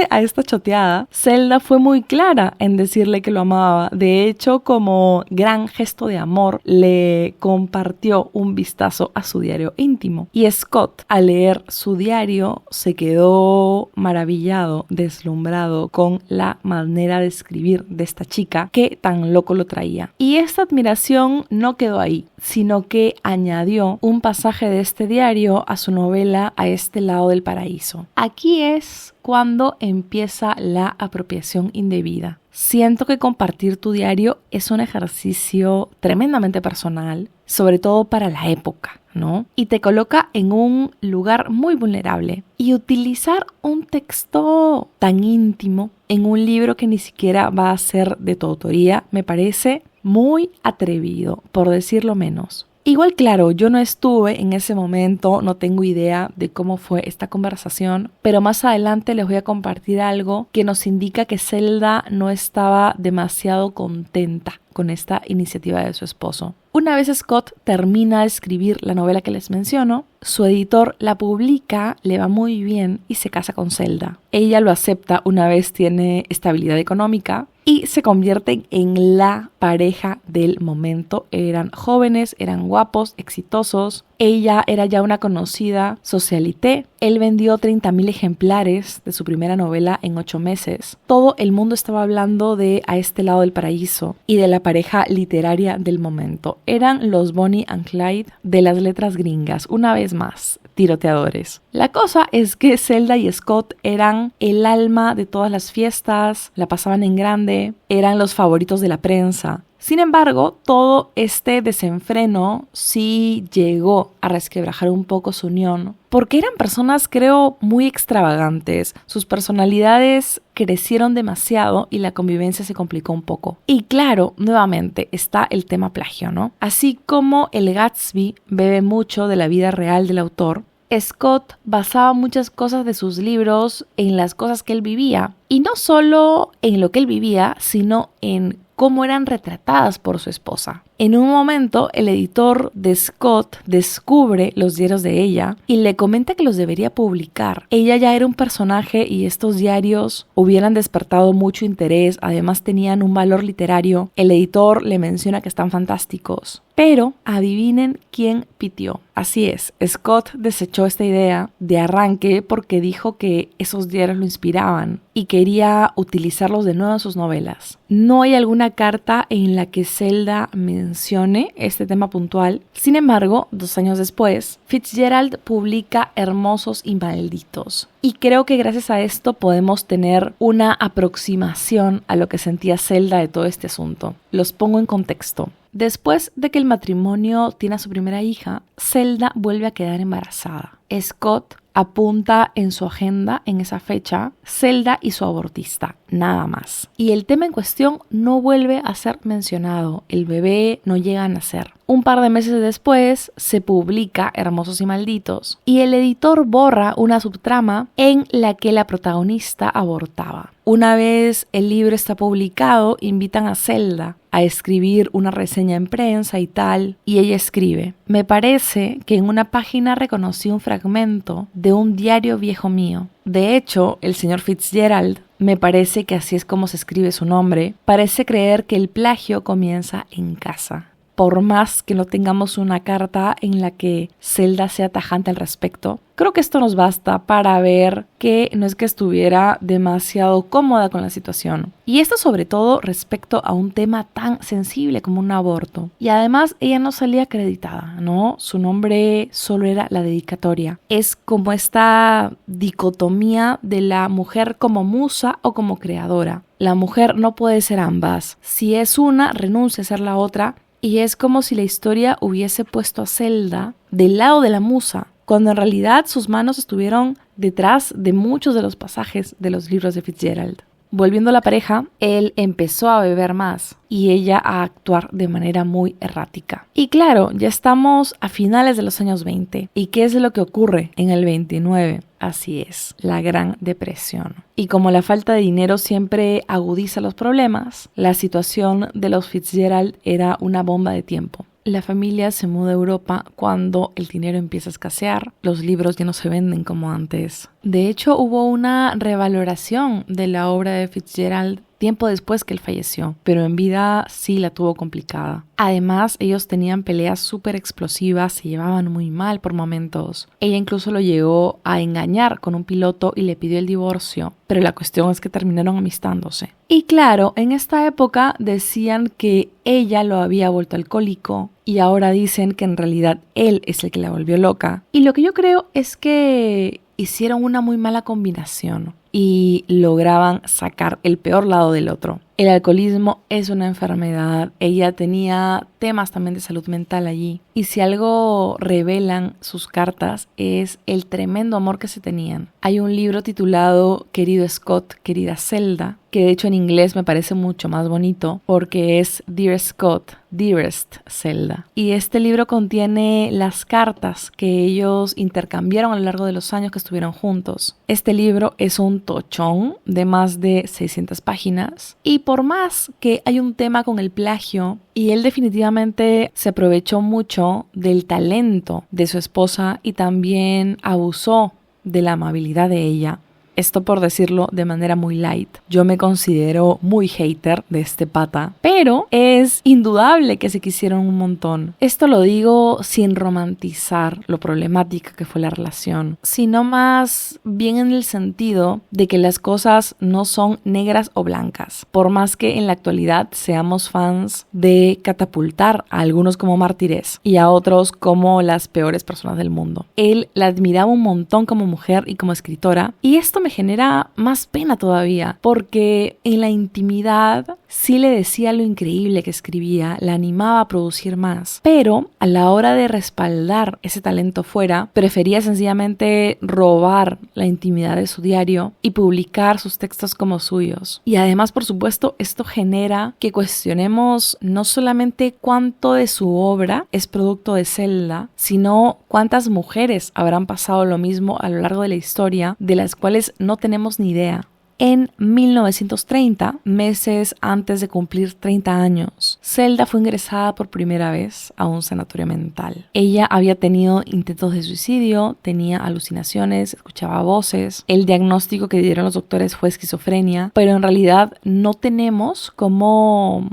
a esta choteada, Zelda fue muy clara en decirle que lo amaba. De hecho, como gran gesto de amor, le compartió un vistazo a su diario íntimo. Y Scott, al leer su diario, se quedó maravillado, deslumbrado con la manera de escribir de esta chica que tan loco lo traía. Y esta admiración no quedó ahí, sino que añadió un pasaje de este diario a su novela A este lado del paraíso. Aquí es cuando empieza la apropiación indebida. Siento que compartir tu diario es un ejercicio tremendamente personal, sobre todo para la época, ¿no? Y te coloca en un lugar muy vulnerable. Y utilizar un texto tan íntimo en un libro que ni siquiera va a ser de tu autoría me parece muy atrevido, por decirlo menos. Igual, claro, yo no estuve en ese momento, no tengo idea de cómo fue esta conversación, pero más adelante les voy a compartir algo que nos indica que Zelda no estaba demasiado contenta con esta iniciativa de su esposo. Una vez Scott termina de escribir la novela que les menciono, su editor la publica, le va muy bien y se casa con Zelda. Ella lo acepta una vez tiene estabilidad económica y se convierten en la pareja del momento. Eran jóvenes, eran guapos, exitosos. Ella era ya una conocida socialité. Él vendió 30,000 ejemplares de su primera novela en 8 meses. Todo el mundo estaba hablando de A este lado del paraíso y de la pareja literaria del momento. Eran los Bonnie and Clyde de las letras gringas. Una vez más, tiroteadores. La cosa es que Zelda y Scott eran el alma de todas las fiestas, la pasaban en grande, eran los favoritos de la prensa. Sin embargo, todo este desenfreno sí llegó a resquebrajar un poco su unión, porque eran personas, creo, muy extravagantes. Sus personalidades crecieron demasiado y la convivencia se complicó un poco. Y claro, nuevamente está el tema plagio, ¿no? Así como el Gatsby bebe mucho de la vida real del autor, Scott basaba muchas cosas de sus libros en las cosas que él vivía. Y no solo en lo que él vivía, sino en cómo eran retratadas por su esposa. En un momento, el editor de Scott descubre los diarios de ella y le comenta que los debería publicar. Ella ya era un personaje y estos diarios hubieran despertado mucho interés, además tenían un valor literario. El editor le menciona que están fantásticos. Pero adivinen quién pitió. Así es, Scott desechó esta idea de arranque porque dijo que esos diarios lo inspiraban y quería utilizarlos de nuevo en sus novelas. No hay alguna carta en la que Zelda mencione este tema puntual. Sin embargo, 2 años después, Fitzgerald publica Hermosos y Malditos. Y creo que gracias a esto podemos tener una aproximación a lo que sentía Zelda de todo este asunto. Los pongo en contexto. Después de que el matrimonio tiene a su primera hija, Zelda vuelve a quedar embarazada. Scott apunta en su agenda en esa fecha Zelda y su abortista, nada más. Y el tema en cuestión no vuelve a ser mencionado, el bebé no llega a nacer. Un par de meses después se publica Hermosos y Malditos y el editor borra una subtrama en la que la protagonista abortaba. Una vez el libro está publicado, invitan a Zelda a escribir una reseña en prensa y tal, y ella escribe: me parece que en una página reconocí un fragmento de un diario viejo mío. De hecho, el señor Fitzgerald, me parece que así es como se escribe su nombre, parece creer que el plagio comienza en casa. Por más que no tengamos una carta en la que Zelda sea tajante al respecto, creo que esto nos basta para ver que no es que estuviera demasiado cómoda con la situación. Y esto sobre todo respecto a un tema tan sensible como un aborto. Y además ella no salía acreditada, ¿no? Su nombre solo era la dedicatoria. Es como esta dicotomía de la mujer como musa o como creadora. La mujer no puede ser ambas. Si es una, renuncia a ser la otra. Y es como si la historia hubiese puesto a Zelda del lado de la musa, cuando en realidad sus manos estuvieron detrás de muchos de los pasajes de los libros de Fitzgerald. Volviendo a la pareja, él empezó a beber más y ella a actuar de manera muy errática. Y claro, ya estamos a finales de los años 20. ¿Y qué es lo que ocurre en el 29? Así es, la Gran Depresión. Y como la falta de dinero siempre agudiza los problemas, la situación de los Fitzgerald era una bomba de tiempo. La familia se muda a Europa cuando el dinero empieza a escasear, los libros ya no se venden como antes. De hecho, hubo una revaloración de la obra de Fitzgerald tiempo después que él falleció, pero en vida sí la tuvo complicada. Además, ellos tenían peleas súper explosivas, se llevaban muy mal por momentos. Ella incluso lo llegó a engañar con un piloto y le pidió el divorcio, pero la cuestión es que terminaron amistándose. Y claro, en esta época decían que ella lo había vuelto alcohólico y ahora dicen que en realidad él es el que la volvió loca. Y lo que yo creo es que hicieron una muy mala combinación y lograban sacar el peor lado del otro. El alcoholismo es una enfermedad, ella tenía temas también de salud mental allí. Y si algo revelan sus cartas es el tremendo amor que se tenían. Hay un libro titulado Querido Scott, Querida Zelda, que de hecho en inglés me parece mucho más bonito porque es Dear Scott, Dearest Zelda. Y este libro contiene las cartas que ellos intercambiaron a lo largo de los años que estuvieron juntos. Este libro es un tochón de más de 600 páginas y por más que hay un tema con el plagio y él definitivamente se aprovechó mucho del talento de su esposa y también abusó de la amabilidad de ella, Esto por decirlo de manera muy light. Yo me considero muy hater de este pata, pero es indudable que se quisieron un montón. Esto lo digo sin romantizar lo problemática que fue la relación, sino más bien en el sentido de que las cosas no son negras o blancas. Por más que en la actualidad seamos fans de catapultar a algunos como mártires y a otros como las peores personas del mundo. Él la admiraba un montón como mujer y como escritora, y esto me genera más pena todavía, porque en la intimidad sí le decía lo increíble que escribía, la animaba a producir más, pero a la hora de respaldar ese talento fuera, prefería sencillamente robar la intimidad de su diario y publicar sus textos como suyos. Y además, por supuesto, esto genera que cuestionemos no solamente cuánto de su obra es producto de Zelda, sino cuántas mujeres habrán pasado lo mismo a lo largo de la historia, de las cuales no tenemos ni idea. En 1930, meses antes de cumplir 30 años, Zelda fue ingresada por primera vez a un sanatorio mental. Ella había tenido intentos de suicidio, tenía alucinaciones, escuchaba voces. El diagnóstico que dieron los doctores fue esquizofrenia, pero en realidad no tenemos cómo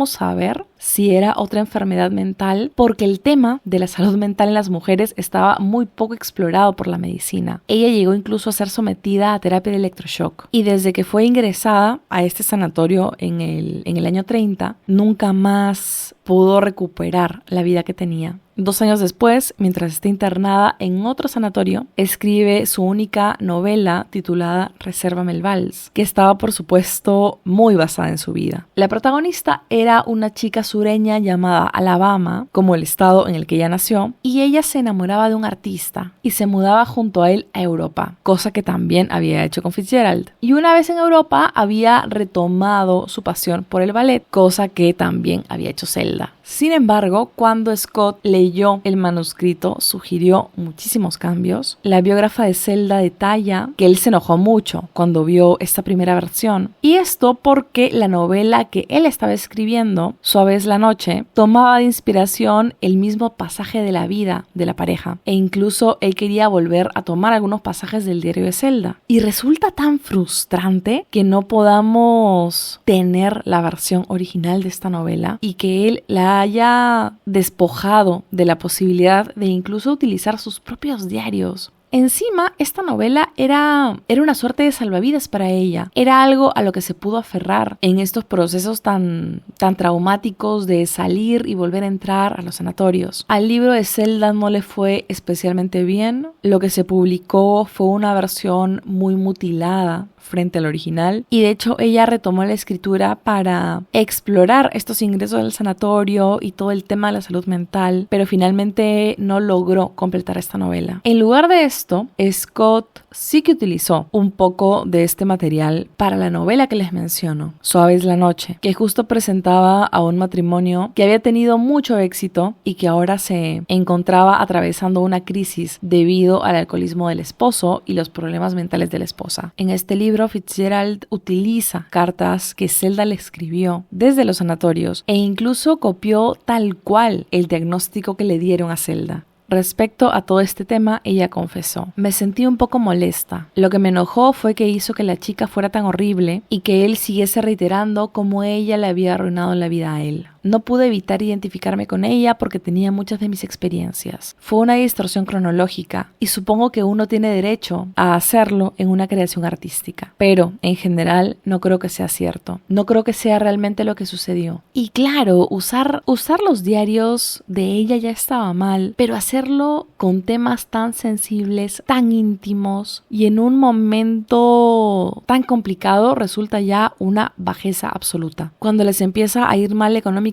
saber si era otra enfermedad mental, porque el tema de la salud mental en las mujeres estaba muy poco explorado por la medicina. Ella llegó incluso a ser sometida a terapia de electroshock, y desde que fue ingresada a este sanatorio en el año 30, nunca más pudo recuperar la vida que tenía. 2 años después, mientras está internada en otro sanatorio, escribe su única novela titulada Resérvame el Vals, que estaba por supuesto muy basada en su vida. La protagonista era una chica sureña llamada Alabama, como el estado en el que ella nació, y ella se enamoraba de un artista y se mudaba junto a él a Europa, cosa que también había hecho con Fitzgerald. Y una vez en Europa había retomado su pasión por el ballet, cosa que también había hecho Zelda. Sin embargo, cuando Scott leyó el manuscrito, sugirió muchísimos cambios. La biógrafa de Zelda detalla que él se enojó mucho cuando vio esta primera versión. Y esto porque la novela que él estaba escribiendo, Suave es la noche, tomaba de inspiración el mismo pasaje de la vida de la pareja. E incluso él quería volver a tomar algunos pasajes del diario de Zelda. Y resulta tan frustrante que no podamos tener la versión original de esta novela y que él la haya despojado de la posibilidad de incluso utilizar sus propios diarios. Encima, esta novela era una suerte de salvavidas para ella. Era algo a lo que se pudo aferrar en estos procesos tan traumáticos de salir y volver a entrar a los sanatorios. Al libro de Zelda no le fue especialmente bien. Lo que se publicó fue una versión muy mutilada frente al original, y de hecho ella retomó la escritura para explorar estos ingresos al sanatorio y todo el tema de la salud mental, pero finalmente no logró completar esta novela. En lugar de esto, Scott sí que utilizó un poco de este material para la novela que les menciono, Suave es la noche, que justo presentaba a un matrimonio que había tenido mucho éxito y que ahora se encontraba atravesando una crisis debido al alcoholismo del esposo y los problemas mentales de la esposa. En este libro, Fitzgerald utiliza cartas que Zelda le escribió desde los sanatorios e incluso copió tal cual el diagnóstico que le dieron a Zelda. Respecto a todo este tema, ella confesó: me sentí un poco molesta. Lo que me enojó fue que hizo que la chica fuera tan horrible y que él siguiese reiterando cómo ella le había arruinado la vida a él. No pude evitar identificarme con ella porque tenía muchas de mis experiencias. Fue una distorsión cronológica y supongo que uno tiene derecho a hacerlo en una creación artística. Pero, en general, no creo que sea cierto. No creo que sea realmente lo que sucedió. Y claro, usar los diarios de ella ya estaba mal, pero hacerlo con temas tan sensibles, tan íntimos y en un momento tan complicado resulta ya una bajeza absoluta. Cuando les empieza a ir mal económicamente,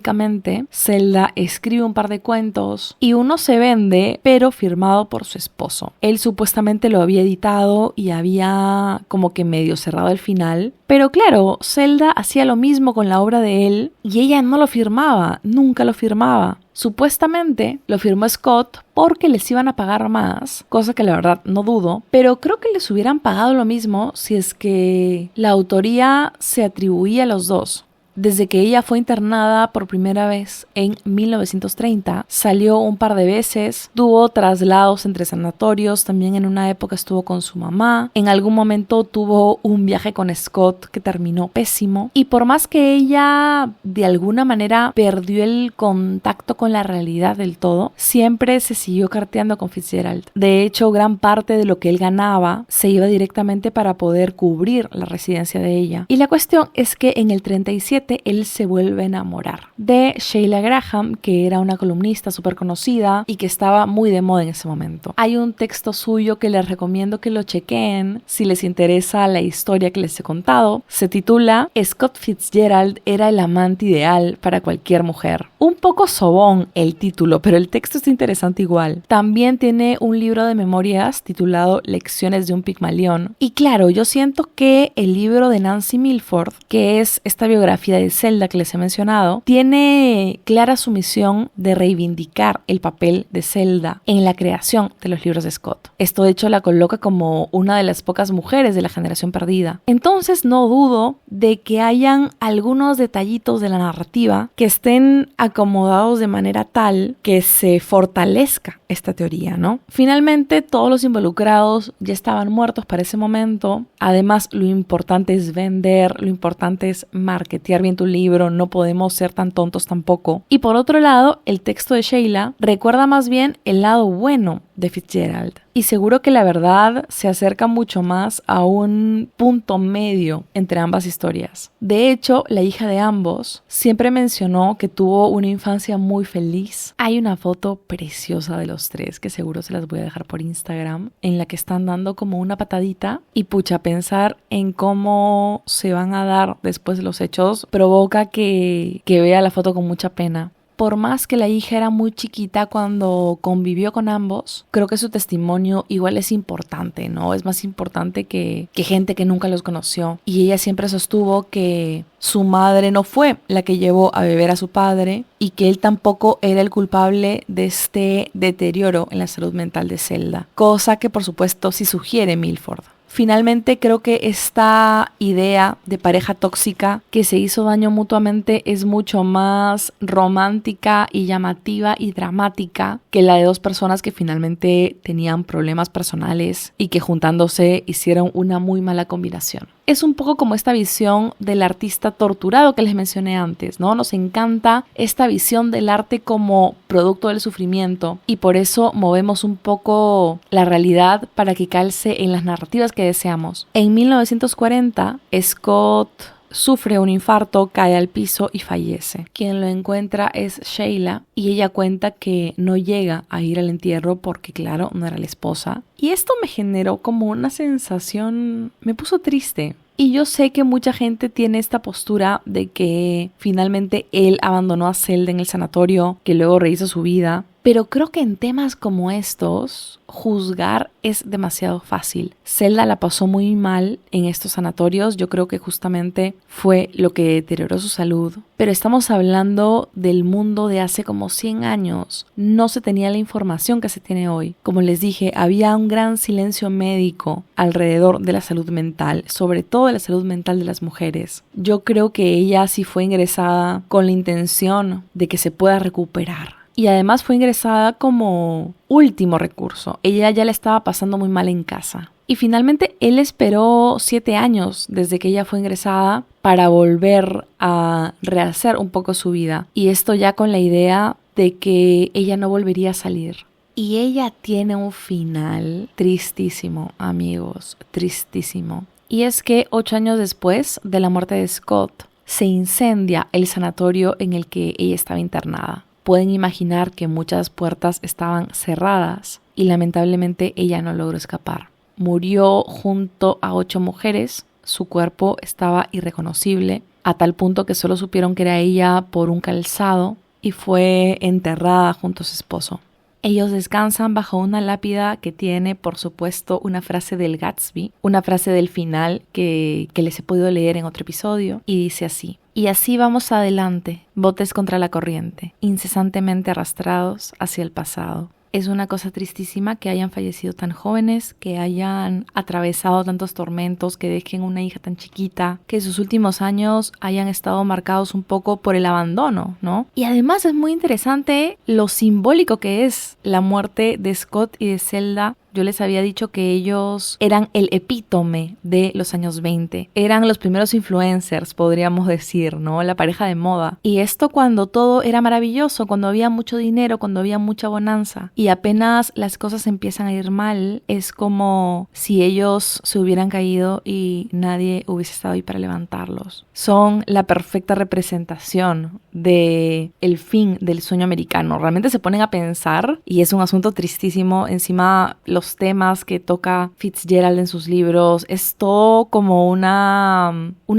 Zelda escribe un par de cuentos y uno se vende, pero firmado por su esposo. Él supuestamente lo había editado y había como que medio cerrado el final, pero claro, Zelda hacía lo mismo con la obra de él y ella no lo firmaba, nunca lo firmaba. Supuestamente lo firmó Scott porque les iban a pagar más, cosa que la verdad no dudo, pero creo que les hubieran pagado lo mismo si es que la autoría se atribuía a los dos. Desde que ella fue internada por primera vez en 1930, salió un par de veces, tuvo traslados entre sanatorios, también en una época estuvo con su mamá, en algún momento tuvo un viaje con Scott que terminó pésimo, y por más que ella de alguna manera perdió el contacto con la realidad del todo, siempre se siguió carteando con Fitzgerald. De hecho, gran parte de lo que él ganaba se iba directamente para poder cubrir la residencia de ella. Y la cuestión es que en el 37 él se vuelve a enamorar de Sheila Graham, que era una columnista súper conocida y que estaba muy de moda en ese momento. Hay un texto suyo que les recomiendo que lo chequeen si les interesa la historia que les he contado. Se titula Scott Fitzgerald era el amante ideal para cualquier mujer. Un poco sobón el título, pero el texto es interesante igual. También tiene un libro de memorias titulado Lecciones de un Pigmalión. Y claro, yo siento que el libro de Nancy Milford, que es esta biografía de Zelda que les he mencionado, tiene clara su misión de reivindicar el papel de Zelda en la creación de los libros de Scott. Esto de hecho la coloca como una de las pocas mujeres de la generación perdida. Entonces no dudo de que hayan algunos detallitos de la narrativa que estén acomodados de manera tal que se fortalezca esta teoría, ¿no? Finalmente todos los involucrados ya estaban muertos para ese momento. Además, lo importante es vender, lo importante es marketear bien tu libro, no podemos ser tan tontos tampoco. Y por otro lado, el texto de Sheila recuerda más bien el lado bueno de Fitzgerald. Y seguro que la verdad se acerca mucho más a un punto medio entre ambas historias. De hecho, la hija de ambos siempre mencionó que tuvo una infancia muy feliz. Hay una foto preciosa de los tres que seguro se las voy a dejar por Instagram, en la que están dando como una patadita y pucha, pensar en cómo se van a dar después de los hechos provoca que vea la foto con mucha pena. Por más que la hija era muy chiquita cuando convivió con ambos, creo que su testimonio igual es importante, ¿no? Es más importante que gente que nunca los conoció. Y ella siempre sostuvo que su madre no fue la que llevó a beber a su padre y que él tampoco era el culpable de este deterioro en la salud mental de Zelda. Cosa que por supuesto sí sugiere Milford. Finalmente creo que esta idea de pareja tóxica que se hizo daño mutuamente es mucho más romántica y llamativa y dramática que la de dos personas que finalmente tenían problemas personales y que juntándose hicieron una muy mala combinación. Es un poco como esta visión del artista torturado que les mencioné antes, ¿no? Nos encanta esta visión del arte como producto del sufrimiento y por eso movemos un poco la realidad para que calce en las narrativas que deseamos. En 1940, Scott sufre un infarto, cae al piso y fallece. Quien lo encuentra es Sheila y ella cuenta que no llega a ir al entierro porque, claro, no era la esposa. Y esto me generó como una sensación, me puso triste. Y yo sé que mucha gente tiene esta postura de que finalmente él abandonó a Zelda en el sanatorio, que luego rehizo su vida. Pero creo que en temas como estos, juzgar es demasiado fácil. Zelda la pasó muy mal en estos sanatorios. Yo creo que justamente fue lo que deterioró su salud. Pero estamos hablando del mundo de hace como 100 años. No se tenía la información que se tiene hoy. Como les dije, había un gran silencio médico alrededor de la salud mental, sobre todo de la salud mental de las mujeres. Yo creo que ella sí fue ingresada con la intención de que se pueda recuperar. Y además fue ingresada como último recurso. Ella ya le estaba pasando muy mal en casa. Y finalmente él esperó 7 años desde que ella fue ingresada para volver a rehacer un poco su vida. Y esto ya con la idea de que ella no volvería a salir. Y ella tiene un final tristísimo, amigos, tristísimo. Y es que 8 años después de la muerte de Scott, se incendia el sanatorio en el que ella estaba internada. Pueden imaginar que muchas puertas estaban cerradas y lamentablemente ella no logró escapar. Murió junto a 8 mujeres, su cuerpo estaba irreconocible, a tal punto que solo supieron que era ella por un calzado y fue enterrada junto a su esposo. Ellos descansan bajo una lápida que tiene, por supuesto, una frase del Gatsby, una frase del final que les he podido leer en otro episodio, y dice así: y así vamos adelante, botes contra la corriente, incesantemente arrastrados hacia el pasado. Es una cosa tristísima que hayan fallecido tan jóvenes, que hayan atravesado tantos tormentos, que dejen una hija tan chiquita, que sus últimos años hayan estado marcados un poco por el abandono, ¿no? Y además es muy interesante lo simbólico que es la muerte de Scott y de Zelda. Yo les había dicho que ellos eran el epítome de los años 20. Eran los primeros influencers, podríamos decir, ¿no? La pareja de moda. Y esto cuando todo era maravilloso, cuando había mucho dinero, cuando había mucha bonanza. Y apenas las cosas empiezan a ir mal, es como si ellos se hubieran caído y nadie hubiese estado ahí para levantarlos. Son la perfecta representación de el fin del sueño americano. Realmente se ponen a pensar y es un asunto tristísimo. Encima los temas que toca Fitzgerald en sus libros es todo como una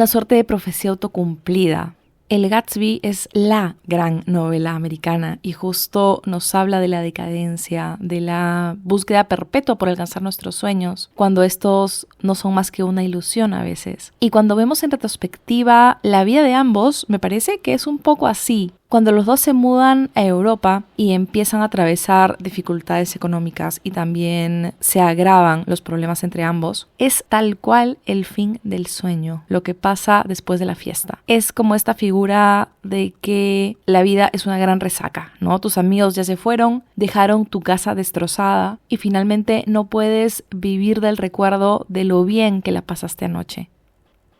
suerte de profecía autocumplida. El Gatsby es la gran novela americana y justo nos habla de la decadencia, de la búsqueda perpetua por alcanzar nuestros sueños, cuando estos no son más que una ilusión a veces. Y cuando vemos en retrospectiva la vida de ambos, me parece que es un poco así. Cuando los dos se mudan a Europa y empiezan a atravesar dificultades económicas y también se agravan los problemas entre ambos, es tal cual el fin del sueño, lo que pasa después de la fiesta. Es como esta figura de que la vida es una gran resaca, ¿no? Tus amigos ya se fueron, dejaron tu casa destrozada y finalmente no puedes vivir del recuerdo de lo bien que la pasaste anoche.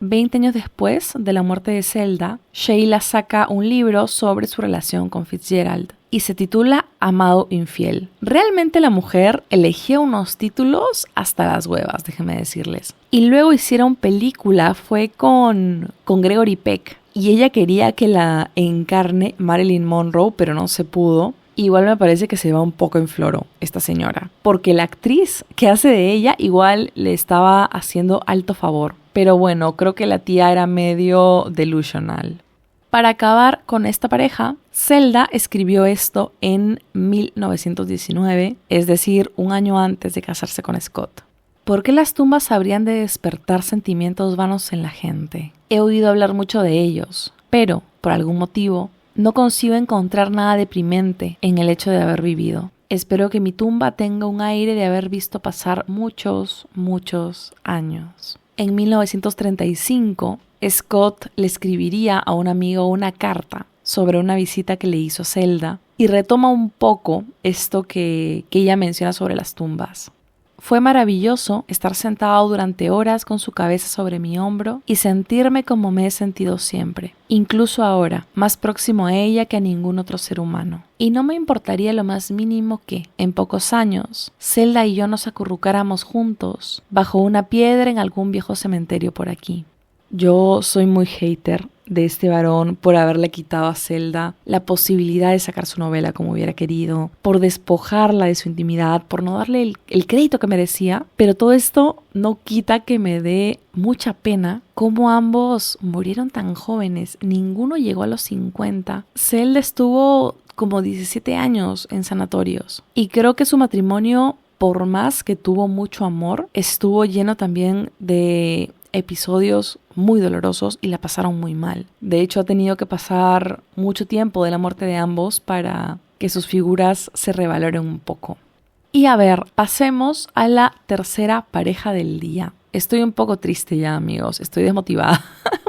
20 años después de la muerte de Zelda, Sheila saca un libro sobre su relación con Fitzgerald y se titula Amado Infiel. Realmente la mujer elegía unos títulos hasta las huevas, déjenme decirles. Y luego hicieron película, fue con Gregory Peck, y ella quería que la encarne Marilyn Monroe, pero no se pudo. Igual me parece que se va un poco en floro esta señora, porque la actriz que hace de ella igual le estaba haciendo alto favor. Pero bueno, creo que la tía era medio delusional. Para acabar con esta pareja, Zelda escribió esto en 1919, es decir, un año antes de casarse con Scott. ¿Por qué las tumbas habrían de despertar sentimientos vanos en la gente? He oído hablar mucho de ellos, pero, por algún motivo, no consigo encontrar nada deprimente en el hecho de haber vivido. Espero que mi tumba tenga un aire de haber visto pasar muchos, muchos años. En 1935, Scott le escribiría a un amigo una carta sobre una visita que le hizo a Zelda y retoma un poco esto que ella menciona sobre las tumbas. Fue maravilloso estar sentado durante horas con su cabeza sobre mi hombro y sentirme como me he sentido siempre, incluso ahora, más próximo a ella que a ningún otro ser humano. Y no me importaría lo más mínimo que, en pocos años, Zelda y yo nos acurrucáramos juntos bajo una piedra en algún viejo cementerio por aquí. Yo soy muy hater de este varón por haberle quitado a Zelda la posibilidad de sacar su novela como hubiera querido, por despojarla de su intimidad, por no darle el crédito que merecía, pero todo esto no quita que me dé mucha pena cómo ambos murieron tan jóvenes, ninguno llegó a los 50. Zelda estuvo como 17 años en sanatorios y creo que su matrimonio, por más que tuvo mucho amor, estuvo lleno también de episodios muy dolorosos y la pasaron muy mal. De hecho, ha tenido que pasar mucho tiempo de la muerte de ambos para que sus figuras se revaloren un poco. Y a ver, pasemos a la tercera pareja del día. Estoy un poco triste ya, amigos. Estoy desmotivada.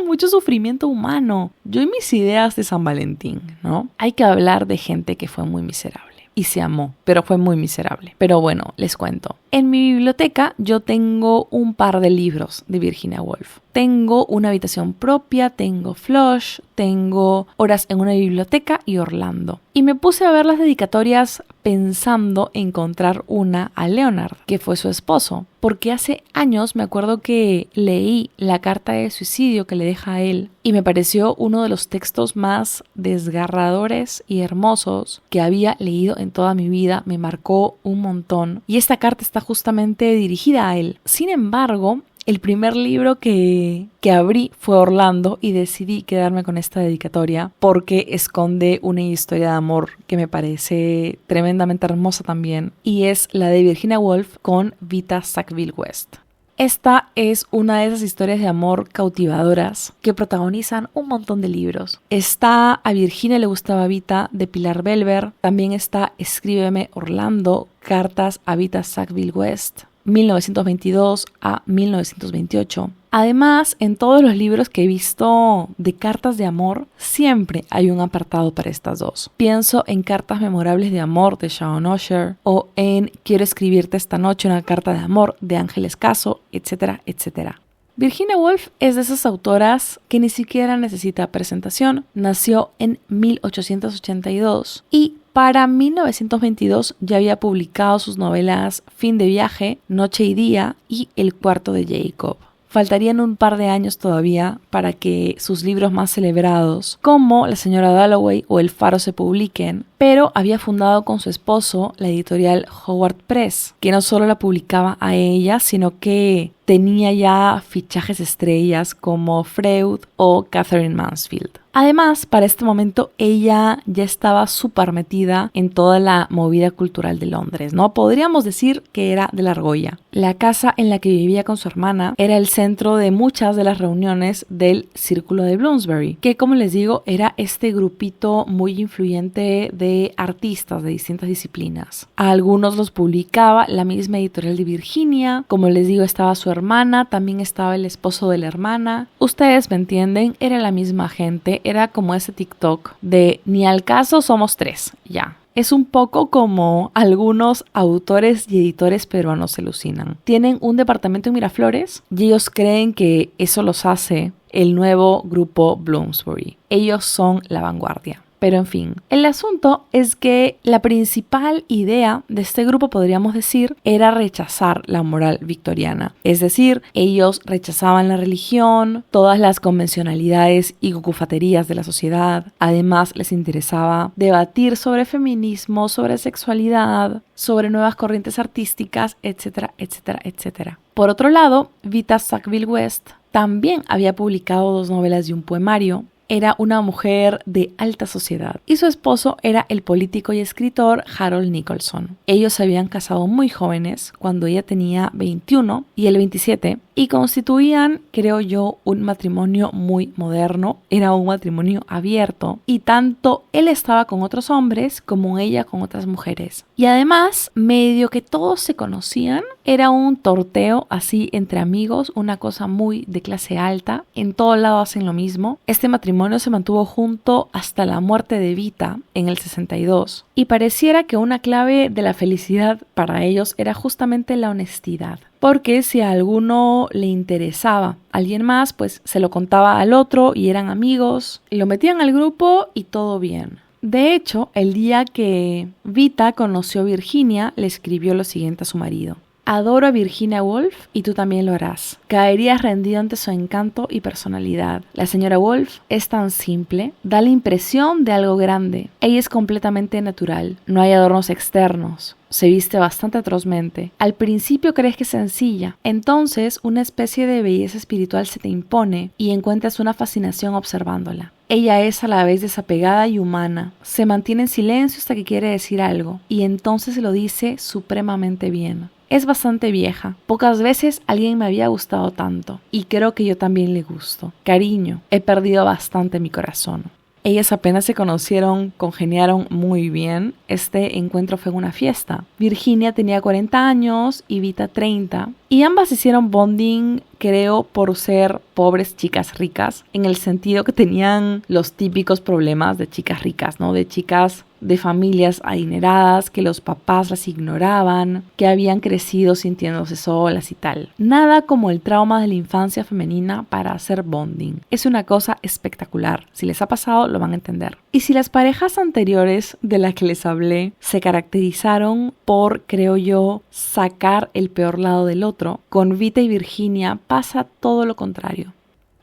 Mucho sufrimiento humano. Yo y mis ideas de San Valentín, ¿no? Hay que hablar de gente que fue muy miserable. Y se amó, pero fue muy miserable. Pero bueno, les cuento. En mi biblioteca yo tengo un par de libros de Virginia Woolf. Tengo una habitación propia, tengo Flush, tengo Horas en una biblioteca y Orlando. Y me puse a ver las dedicatorias pensando encontrar una a Leonard, que fue su esposo. Porque hace años me acuerdo que leí la carta de suicidio que le deja a él y me pareció uno de los textos más desgarradores y hermosos que había leído en toda mi vida. Me marcó un montón. Y esta carta está justamente dirigida a él. Sin embargo, el primer libro que abrí fue Orlando y decidí quedarme con esta dedicatoria porque esconde una historia de amor que me parece tremendamente hermosa también y es la de Virginia Woolf con Vita Sackville-West. Esta es una de esas historias de amor cautivadoras que protagonizan un montón de libros. Está A Virginia le gustaba Vita, de Pilar Belver. También está Escríbeme Orlando, cartas a Vita Sackville West, 1922 a 1928. Además, en todos los libros que he visto de cartas de amor, siempre hay un apartado para estas dos. Pienso en Cartas memorables de amor de Sharon Osher o en Quiero escribirte esta noche una carta de amor de Ángeles Caso, etcétera, etcétera. Virginia Woolf es de esas autoras que ni siquiera necesita presentación. Nació en 1882 y para 1922 ya había publicado sus novelas Fin de viaje, Noche y día y El cuarto de Jacob. Faltarían un par de años todavía para que sus libros más celebrados, como La señora Dalloway o El faro, se publiquen, pero había fundado con su esposo la editorial Howard Press, que no solo la publicaba a ella, sino que tenía ya fichajes estrellas como Freud o Catherine Mansfield. Además, para este momento ella ya estaba súper metida en toda la movida cultural de Londres, ¿no? Podríamos decir que era de la argolla. La casa en la que vivía con su hermana era el centro de muchas de las reuniones del Círculo de Bloomsbury, que, como les digo, era este grupito muy influyente de artistas de distintas disciplinas. A algunos los publicaba la misma editorial de Virginia. Como les digo, estaba su hermana, también estaba el esposo de la hermana. Ustedes me entienden, era la misma gente. Era como ese TikTok de ni al caso, somos tres, ya. Es un poco como algunos autores y editores peruanos se alucinan. Tienen un departamento en Miraflores y ellos creen que eso los hace el nuevo grupo Bloomsbury. Ellos son la vanguardia. Pero en fin, el asunto es que la principal idea de este grupo, podríamos decir, era rechazar la moral victoriana. Es decir, ellos rechazaban la religión, todas las convencionalidades y cucufaterías de la sociedad. Además, les interesaba debatir sobre feminismo, sobre sexualidad, sobre nuevas corrientes artísticas, etcétera, etcétera, etcétera. Por otro lado, Vita Sackville West también había publicado 2 novelas y un poemario. Era una mujer de alta sociedad y su esposo era el político y escritor Harold Nicolson. Ellos se habían casado muy jóvenes, cuando ella tenía 21 y él 27, y constituían, creo yo, un matrimonio muy moderno. Era un matrimonio abierto y tanto él estaba con otros hombres como ella con otras mujeres. Y además, medio que todos se conocían, era un torteo así entre amigos, una cosa muy de clase alta. En todo lado hacen lo mismo. Este matrimonio se mantuvo junto hasta la muerte de Vita en el 62 y pareciera que una clave de la felicidad para ellos era justamente la honestidad, porque si a alguno le interesaba alguien más, pues se lo contaba al otro y eran amigos, lo metían al grupo y todo bien. De hecho, el día que Vita conoció a Virginia, le escribió lo siguiente a su marido: adoro a Virginia Woolf y tú también lo harás. Caerías rendido ante su encanto y personalidad. La señora Woolf es tan simple, da la impresión de algo grande. Ella es completamente natural, no hay adornos externos. Se viste bastante atrozmente. Al principio crees que es sencilla, entonces una especie de belleza espiritual se te impone y encuentras una fascinación observándola. Ella es a la vez desapegada y humana. Se mantiene en silencio hasta que quiere decir algo y entonces lo dice supremamente bien. Es bastante vieja. Pocas veces alguien me había gustado tanto y creo que yo también le gusto. Cariño, he perdido bastante mi corazón. Ellas apenas se conocieron, congeniaron muy bien. Este encuentro fue en una fiesta. Virginia tenía 40 años y Vita 30. Y ambas hicieron bonding, creo, por ser pobres chicas ricas, en el sentido que tenían los típicos problemas de chicas ricas, ¿no? De chicas de familias adineradas, que los papás las ignoraban, que habían crecido sintiéndose solas y tal. Nada como el trauma de la infancia femenina para hacer bonding. Es una cosa espectacular. Si les ha pasado, lo van a entender. Y si las parejas anteriores de las que les hablé se caracterizaron por, creo yo, sacar el peor lado del otro, con Vita y Virginia pasa todo lo contrario.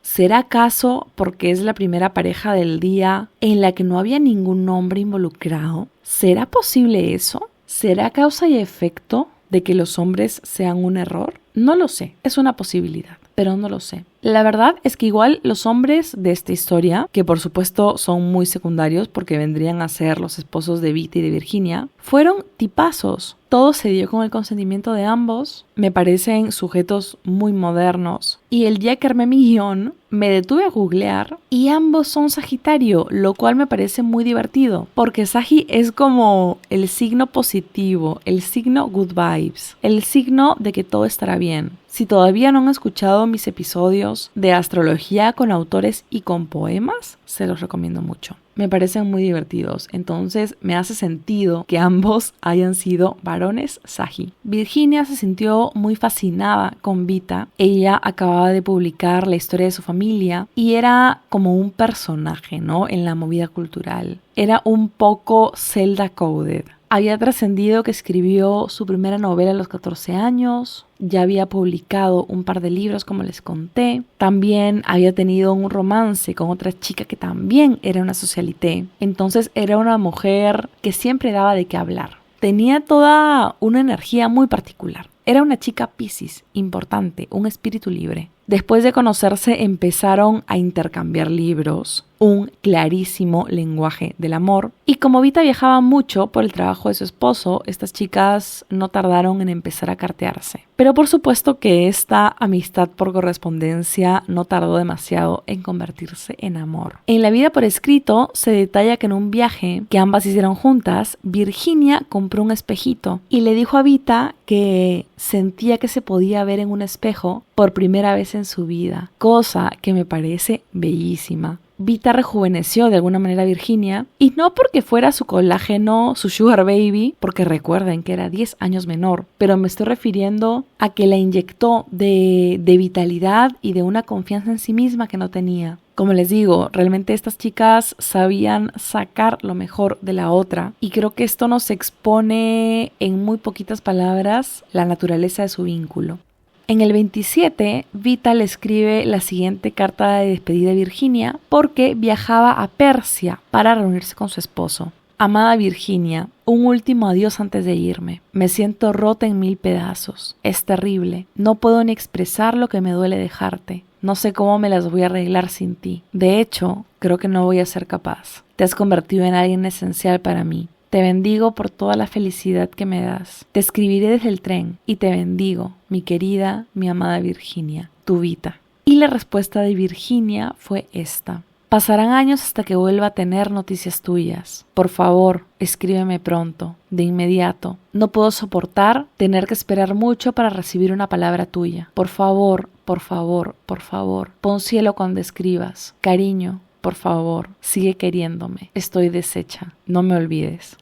¿Será acaso porque es la primera pareja del día en la que no había ningún hombre involucrado? ¿Será posible eso? ¿Será causa y efecto de que los hombres sean un error? No lo sé, es una posibilidad, pero no lo sé. La verdad es que igual los hombres de esta historia, que por supuesto son muy secundarios porque vendrían a ser los esposos de Vita y de Virginia, fueron tipazos. Todo se dio con el consentimiento de ambos. Me parecen sujetos muy modernos. Y el día que armé mi guión, me detuve a googlear y ambos son Sagitario, lo cual me parece muy divertido. Porque Sagi es como el signo positivo, el signo good vibes, el signo de que todo estará bien. Si todavía no han escuchado mis episodios de astrología con autores y con poemas, se los recomiendo mucho. Me parecen muy divertidos, entonces me hace sentido que ambos hayan sido varones Sagi. Virginia se sintió muy fascinada con Vita. Ella acababa de publicar la historia de su familia y era como un personaje, ¿no? En la movida cultural. Era un poco Zelda coded. Había trascendido que escribió su primera novela a los 14 años, ya había publicado un par de libros como les conté, también había tenido un romance con otra chica que también era una socialité, entonces era una mujer que siempre daba de qué hablar. Tenía toda una energía muy particular. Era una chica Piscis, importante, un espíritu libre. Después de conocerse empezaron a intercambiar libros, un clarísimo lenguaje del amor. Y como Vita viajaba mucho por el trabajo de su esposo, estas chicas no tardaron en empezar a cartearse. Pero por supuesto que esta amistad por correspondencia no tardó demasiado en convertirse en amor. En la vida por escrito se detalla que en un viaje que ambas hicieron juntas, Virginia compró un espejito y le dijo a Vita que sentía que se podía ver en un espejo por primera vez en su vida, cosa que me parece bellísima. Vita rejuveneció de alguna manera a Virginia, y no porque fuera su colágeno, su sugar baby, porque recuerden que era 10 años menor, pero me estoy refiriendo a que la inyectó de vitalidad y de una confianza en sí misma que no tenía. Como les digo, realmente estas chicas sabían sacar lo mejor de la otra, y creo que esto nos expone en muy poquitas palabras la naturaleza de su vínculo. En el 27, Vita le escribe la siguiente carta de despedida a Virginia porque viajaba a Persia para reunirse con su esposo. Amada Virginia, un último adiós antes de irme. Me siento rota en 1000 pedazos. Es terrible. No puedo ni expresar lo que me duele dejarte. No sé cómo me las voy a arreglar sin ti. De hecho, creo que no voy a ser capaz. Te has convertido en alguien esencial para mí. Te bendigo por toda la felicidad que me das. Te escribiré desde el tren y te bendigo, mi querida, mi amada Virginia, tu Vita. Y la respuesta de Virginia fue esta. Pasarán años hasta que vuelva a tener noticias tuyas. Por favor, escríbeme pronto, de inmediato. No puedo soportar tener que esperar mucho para recibir una palabra tuya. Por favor, por favor, por favor, pon cielo cuando escribas. Cariño, por favor, sigue queriéndome. Estoy deshecha. No me olvides.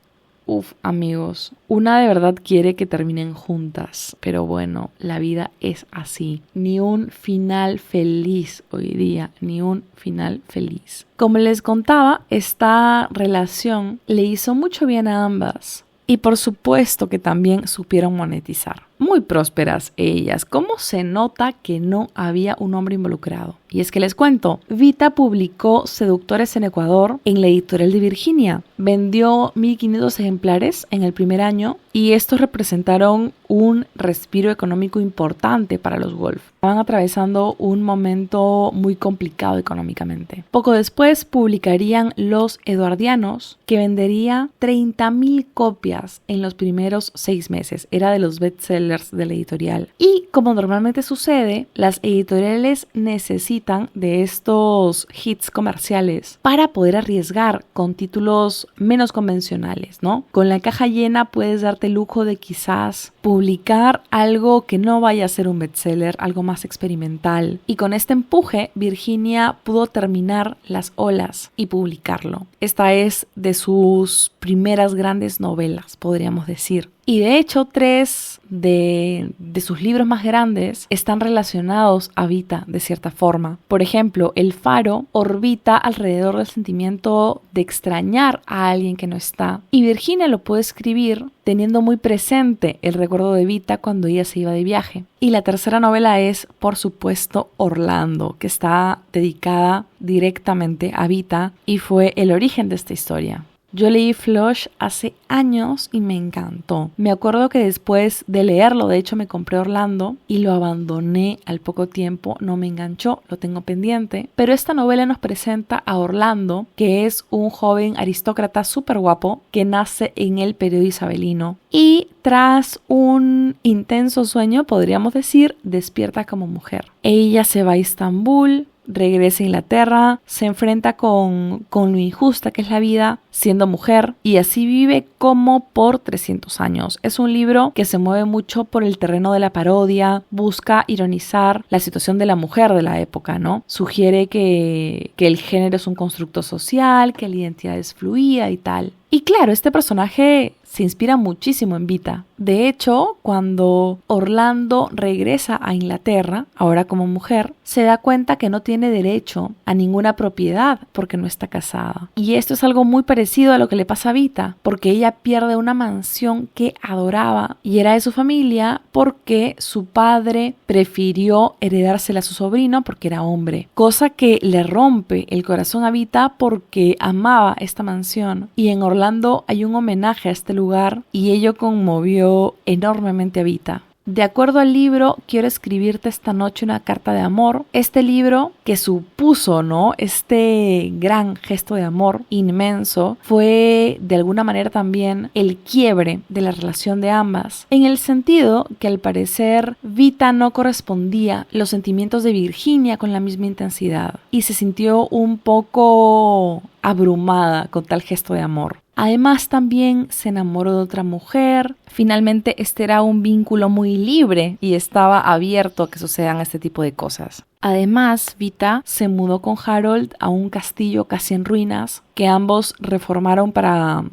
Uf, amigos, una de verdad quiere que terminen juntas, pero bueno, la vida es así. Ni un final feliz hoy día, ni un final feliz. Como les contaba, esta relación le hizo mucho bien a ambas. Y por supuesto que también supieron monetizar. Muy prósperas ellas. ¿Cómo se nota que no había un hombre involucrado? Y es que les cuento, Vita publicó Seductores en Ecuador en la editorial de Virginia. Vendió 1500 ejemplares en el primer año y estos representaron un respiro económico importante para los Woolf. Estaban atravesando un momento muy complicado económicamente. Poco después publicarían Los Eduardianos, que vendería 30.000 copias en los primeros 6 meses. Era de los bestsellers de la editorial. Y como normalmente sucede, las editoriales necesitan de estos hits comerciales para poder arriesgar con títulos menos convencionales, ¿no? Con la caja llena puedes darte el lujo de quizás publicar algo que no vaya a ser un bestseller, algo más experimental. Y con este empuje, Virginia pudo terminar Las Olas y publicarlo. Esta es de sus primeras grandes novelas, podríamos decir. Y de hecho, 3 de sus libros más grandes están relacionados a Vita de cierta forma. Por ejemplo, El Faro orbita alrededor del sentimiento de extrañar a alguien que no está. Y Virginia lo puede escribir teniendo muy presente el recuerdo de Vita cuando ella se iba de viaje. Y la tercera novela es, por supuesto, Orlando, que está dedicada directamente a Vita y fue el origen de esta historia. Yo leí Flush hace años y me encantó. Me acuerdo que después de leerlo, de hecho me compré Orlando y lo abandoné al poco tiempo, no me enganchó, lo tengo pendiente. Pero esta novela nos presenta a Orlando, que es un joven aristócrata súper guapo que nace en el periodo isabelino y tras un intenso sueño, podríamos decir, despierta como mujer. Ella se va a Estambul, regresa a Inglaterra, se enfrenta con lo injusta que es la vida siendo mujer y así vive como por 300 años. Es un libro que se mueve mucho por el terreno de la parodia, busca ironizar la situación de la mujer de la época, ¿no? Sugiere que el género es un constructo social, que la identidad es fluida y tal. Y claro, este personaje se inspira muchísimo en Vita. De hecho, cuando Orlando regresa a Inglaterra, ahora como mujer, se da cuenta que no tiene derecho a ninguna propiedad porque no está casada. Y esto es algo muy parecido a lo que le pasa a Vita, porque ella pierde una mansión que adoraba y era de su familia porque su padre prefirió heredársela a su sobrino porque era hombre. Cosa que le rompe el corazón a Vita porque amaba esta mansión. Y en Orlando hay un homenaje a este lugar y ello conmovió enormemente a Vita. De acuerdo al libro, quiero escribirte esta noche una carta de amor. Este libro que supuso, ¿no?, este gran gesto de amor inmenso, fue de alguna manera también el quiebre de la relación de ambas, en el sentido que al parecer Vita no correspondía los sentimientos de Virginia con la misma intensidad y se sintió un poco abrumada con tal gesto de amor. Además, también se enamoró de otra mujer. Finalmente, este era un vínculo muy libre y estaba abierto a que sucedan este tipo de cosas. Además, Vita se mudó con Harold a un castillo casi en ruinas que ambos reformaron para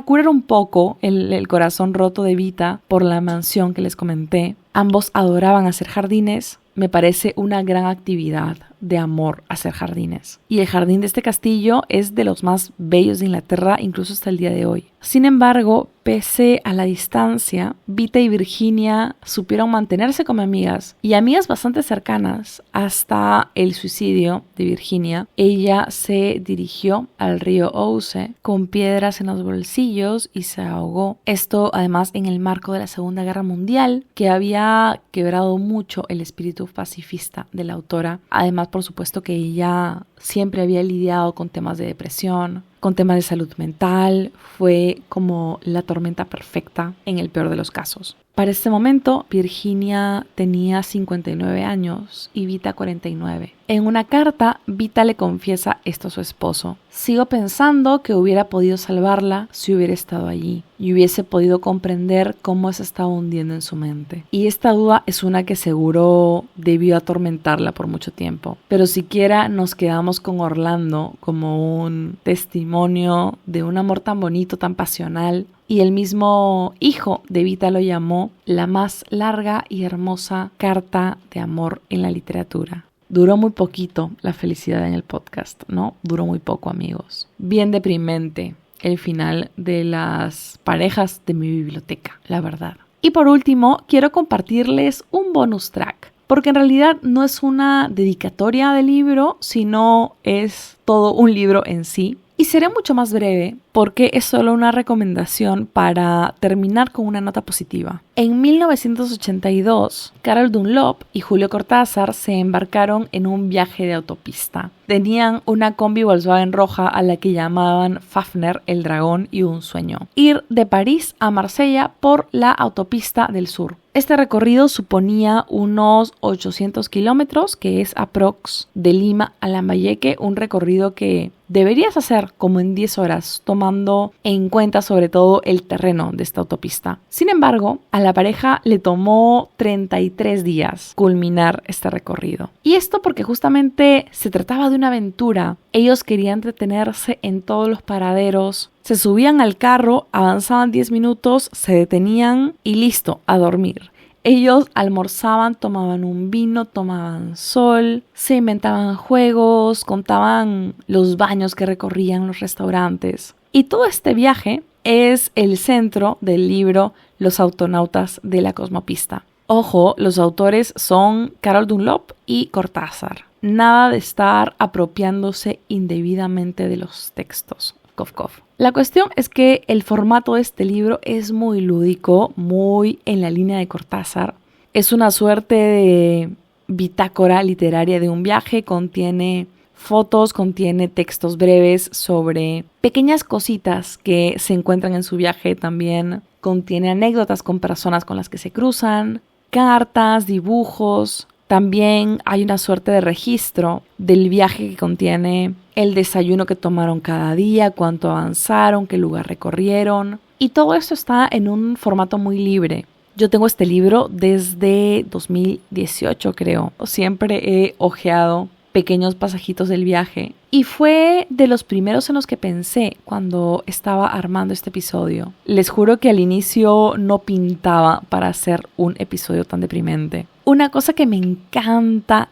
curar un poco el corazón roto de Vita por la mansión que les comenté. Ambos adoraban hacer jardines. Me parece una gran actividad de amor hacer jardines. Y el jardín de este castillo es de los más bellos de Inglaterra, incluso hasta el día de hoy. Sin embargo, pese a la distancia, Vita y Virginia supieron mantenerse como amigas y amigas bastante cercanas hasta el suicidio de Virginia. Ella se dirigió al río Ouse con piedras en los bolsillos y se ahogó. Esto además en el marco de la Segunda Guerra Mundial, que había quebrado mucho el espíritu pacifista de la autora. Además, por supuesto que ella siempre había lidiado con temas de depresión, con temas de salud mental. Fue como la tormenta perfecta en el peor de los casos. Para este momento, Virginia tenía 59 años y Vita 49. En una carta, Vita le confiesa esto a su esposo. Sigo pensando que hubiera podido salvarla si hubiera estado allí y hubiese podido comprender cómo se estaba hundiendo en su mente. Y esta duda es una que seguro debió atormentarla por mucho tiempo. Pero siquiera nos quedamos con Orlando como un testimonio de un amor tan bonito, tan pasional. Y el mismo hijo de Vita lo llamó la más larga y hermosa carta de amor en la literatura. Duró muy poquito la felicidad en el podcast, ¿no? Duró muy poco, amigos. Bien deprimente el final de las parejas de mi biblioteca, la verdad. Y por último, quiero compartirles un bonus track, porque en realidad no es una dedicatoria del libro, sino es todo un libro en sí. Y seré mucho más breve porque es solo una recomendación para terminar con una nota positiva. En 1982, Carol Dunlop y Julio Cortázar se embarcaron en un viaje de autopista. Tenían una combi Volkswagen roja a la que llamaban Fafner, el dragón y un sueño. Ir de París a Marsella por la autopista del sur. Este recorrido suponía unos 800 kilómetros, que es aprox de Lima a Lambayeque, un recorrido que deberías hacer como en 10 horas, tomando en cuenta sobre todo el terreno de esta autopista. Sin embargo, a la pareja le tomó 33 días culminar este recorrido. Y esto porque justamente se trataba de una aventura. Ellos querían entretenerse en todos los paraderos. Se subían al carro, avanzaban 10 minutos, se detenían y listo, a dormir. Ellos almorzaban, tomaban un vino, tomaban sol, se inventaban juegos, contaban los baños que recorrían, los restaurantes. Y todo este viaje es el centro del libro Los autonautas de la cosmopista. Ojo, los autores son Carol Dunlop y Cortázar. Nada de estar apropiándose indebidamente de los textos. Cof, cof. La cuestión es que el formato de este libro es muy lúdico, muy en la línea de Cortázar. Es una suerte de bitácora literaria de un viaje, contiene fotos, contiene textos breves sobre pequeñas cositas que se encuentran en su viaje, también contiene anécdotas con personas con las que se cruzan, cartas, dibujos. También hay una suerte de registro del viaje que contiene el desayuno que tomaron cada día, cuánto avanzaron, qué lugar recorrieron. Y todo esto está en un formato muy libre. Yo tengo este libro desde 2018, creo. Siempre he hojeado pequeños pasajitos del viaje. Y fue de los primeros en los que pensé cuando estaba armando este episodio. Les juro que al inicio no pintaba para hacer un episodio tan deprimente. Una cosa que me encanta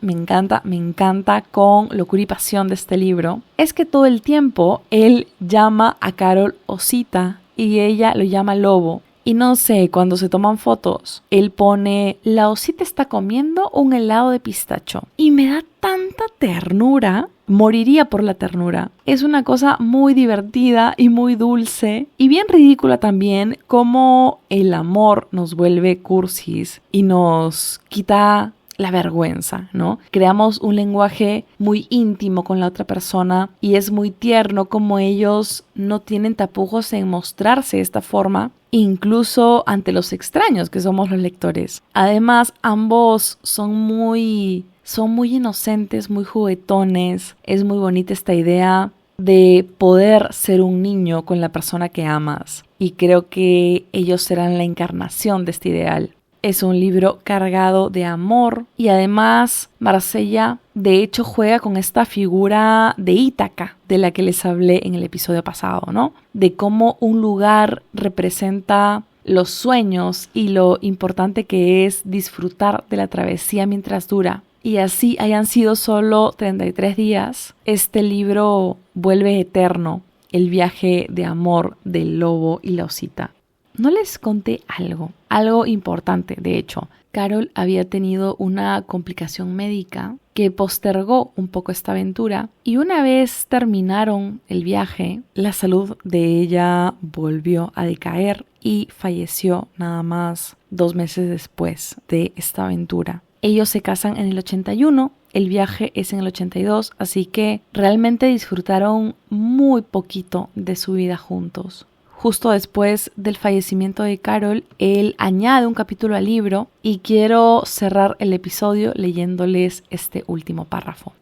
con locura y pasión de este libro es que todo el tiempo él llama a Carol Osita y ella lo llama Lobo. Y no sé, cuando se toman fotos, él pone, la osita está comiendo un helado de pistacho. Y me da tanta ternura, moriría por la ternura. Es una cosa muy divertida y muy dulce y bien ridícula también, como el amor nos vuelve cursis y nos quita la vergüenza, ¿no? Creamos un lenguaje muy íntimo con la otra persona y es muy tierno como ellos no tienen tapujos en mostrarse de esta forma, incluso ante los extraños que somos los lectores. Además, ambos son muy inocentes, muy juguetones. Es muy bonita esta idea de poder ser un niño con la persona que amas. Y creo que ellos serán la encarnación de este ideal. Es un libro cargado de amor y además Marsella de hecho juega con esta figura de Ítaca de la que les hablé en el episodio pasado, ¿no? De cómo un lugar representa los sueños y lo importante que es disfrutar de la travesía mientras dura. Y así hayan sido solo 33 días, este libro vuelve eterno el viaje de amor del lobo y la osita. No les conté algo importante, de hecho. Carol había tenido una complicación médica que postergó un poco esta aventura y una vez terminaron el viaje, la salud de ella volvió a decaer y falleció nada más 2 meses después de esta aventura. Ellos se casan en el 81, el viaje es en el 82, así que realmente disfrutaron muy poquito de su vida juntos. Justo después del fallecimiento de Carol, él añade un capítulo al libro y quiero cerrar el episodio leyéndoles este último párrafo.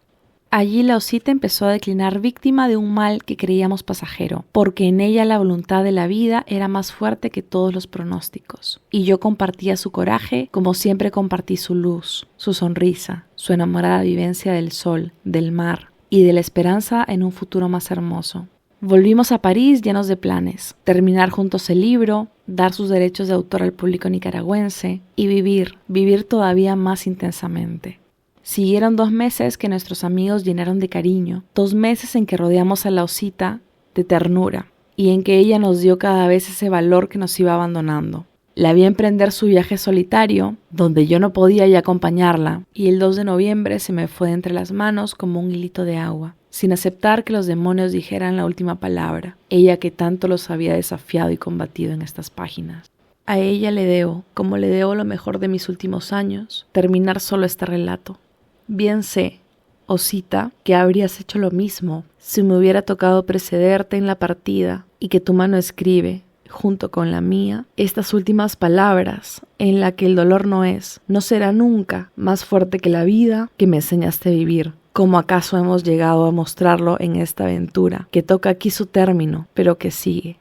Allí la osita empezó a declinar víctima de un mal que creíamos pasajero, porque en ella la voluntad de la vida era más fuerte que todos los pronósticos. Y yo compartía su coraje como siempre compartí su luz, su sonrisa, su enamorada vivencia del sol, del mar y de la esperanza en un futuro más hermoso. Volvimos a París llenos de planes, terminar juntos el libro, dar sus derechos de autor al público nicaragüense y vivir todavía más intensamente. Siguieron 2 meses que nuestros amigos llenaron de cariño, 2 meses en que rodeamos a la osita de ternura y en que ella nos dio cada vez ese valor que nos iba abandonando. La vi emprender su viaje solitario, donde yo no podía ya acompañarla, y el 2 de noviembre se me fue de entre las manos como un hilito de agua, sin aceptar que los demonios dijeran la última palabra, ella que tanto los había desafiado y combatido en estas páginas. A ella le debo, como le debo lo mejor de mis últimos años, terminar solo este relato. Bien sé, osita, que habrías hecho lo mismo si me hubiera tocado precederte en la partida y que tu mano escribe, junto con la mía, estas últimas palabras en la que el dolor no será nunca más fuerte que la vida que me enseñaste a vivir. ¿Cómo acaso hemos llegado a mostrarlo en esta aventura que toca aquí su término, pero que sigue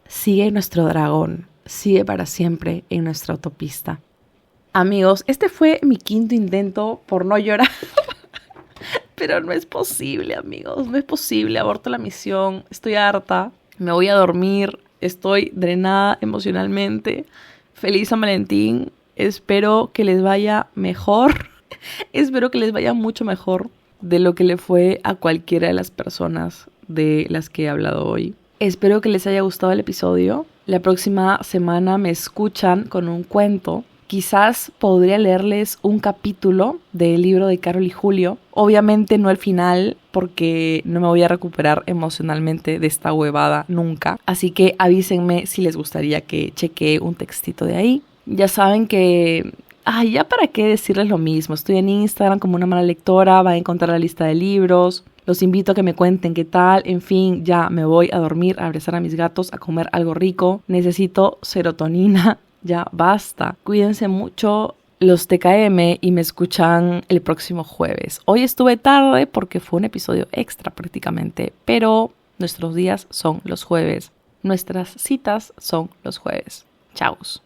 nuestro dragón, sigue para siempre en nuestra autopista? Amigos, este fue mi 5º intento por no llorar. Pero no es posible, amigos, no es posible, aborto la misión, estoy harta, me voy a dormir, estoy drenada emocionalmente. Feliz San Valentín, espero que les vaya mejor, espero que les vaya mucho mejor de lo que le fue a cualquiera de las personas de las que he hablado hoy. Espero que les haya gustado el episodio. La próxima semana me escuchan con un cuento quizás podría leerles un capítulo del libro de Carol y Julio. Obviamente no el final, porque no me voy a recuperar emocionalmente de esta huevada nunca. Así que avísenme si les gustaría que chequee un textito de ahí. Ya saben que... Ay, ya para qué decirles lo mismo. Estoy en Instagram como una mala lectora, van a encontrar la lista de libros. Los invito a que me cuenten qué tal. En fin, ya me voy a dormir, a abrazar a mis gatos, a comer algo rico. Necesito serotonina. Ya basta. Cuídense mucho los TKM y me escuchan el próximo jueves. Hoy estuve tarde porque fue un episodio extra prácticamente, pero nuestros días son los jueves. Nuestras citas son los jueves. Chaos.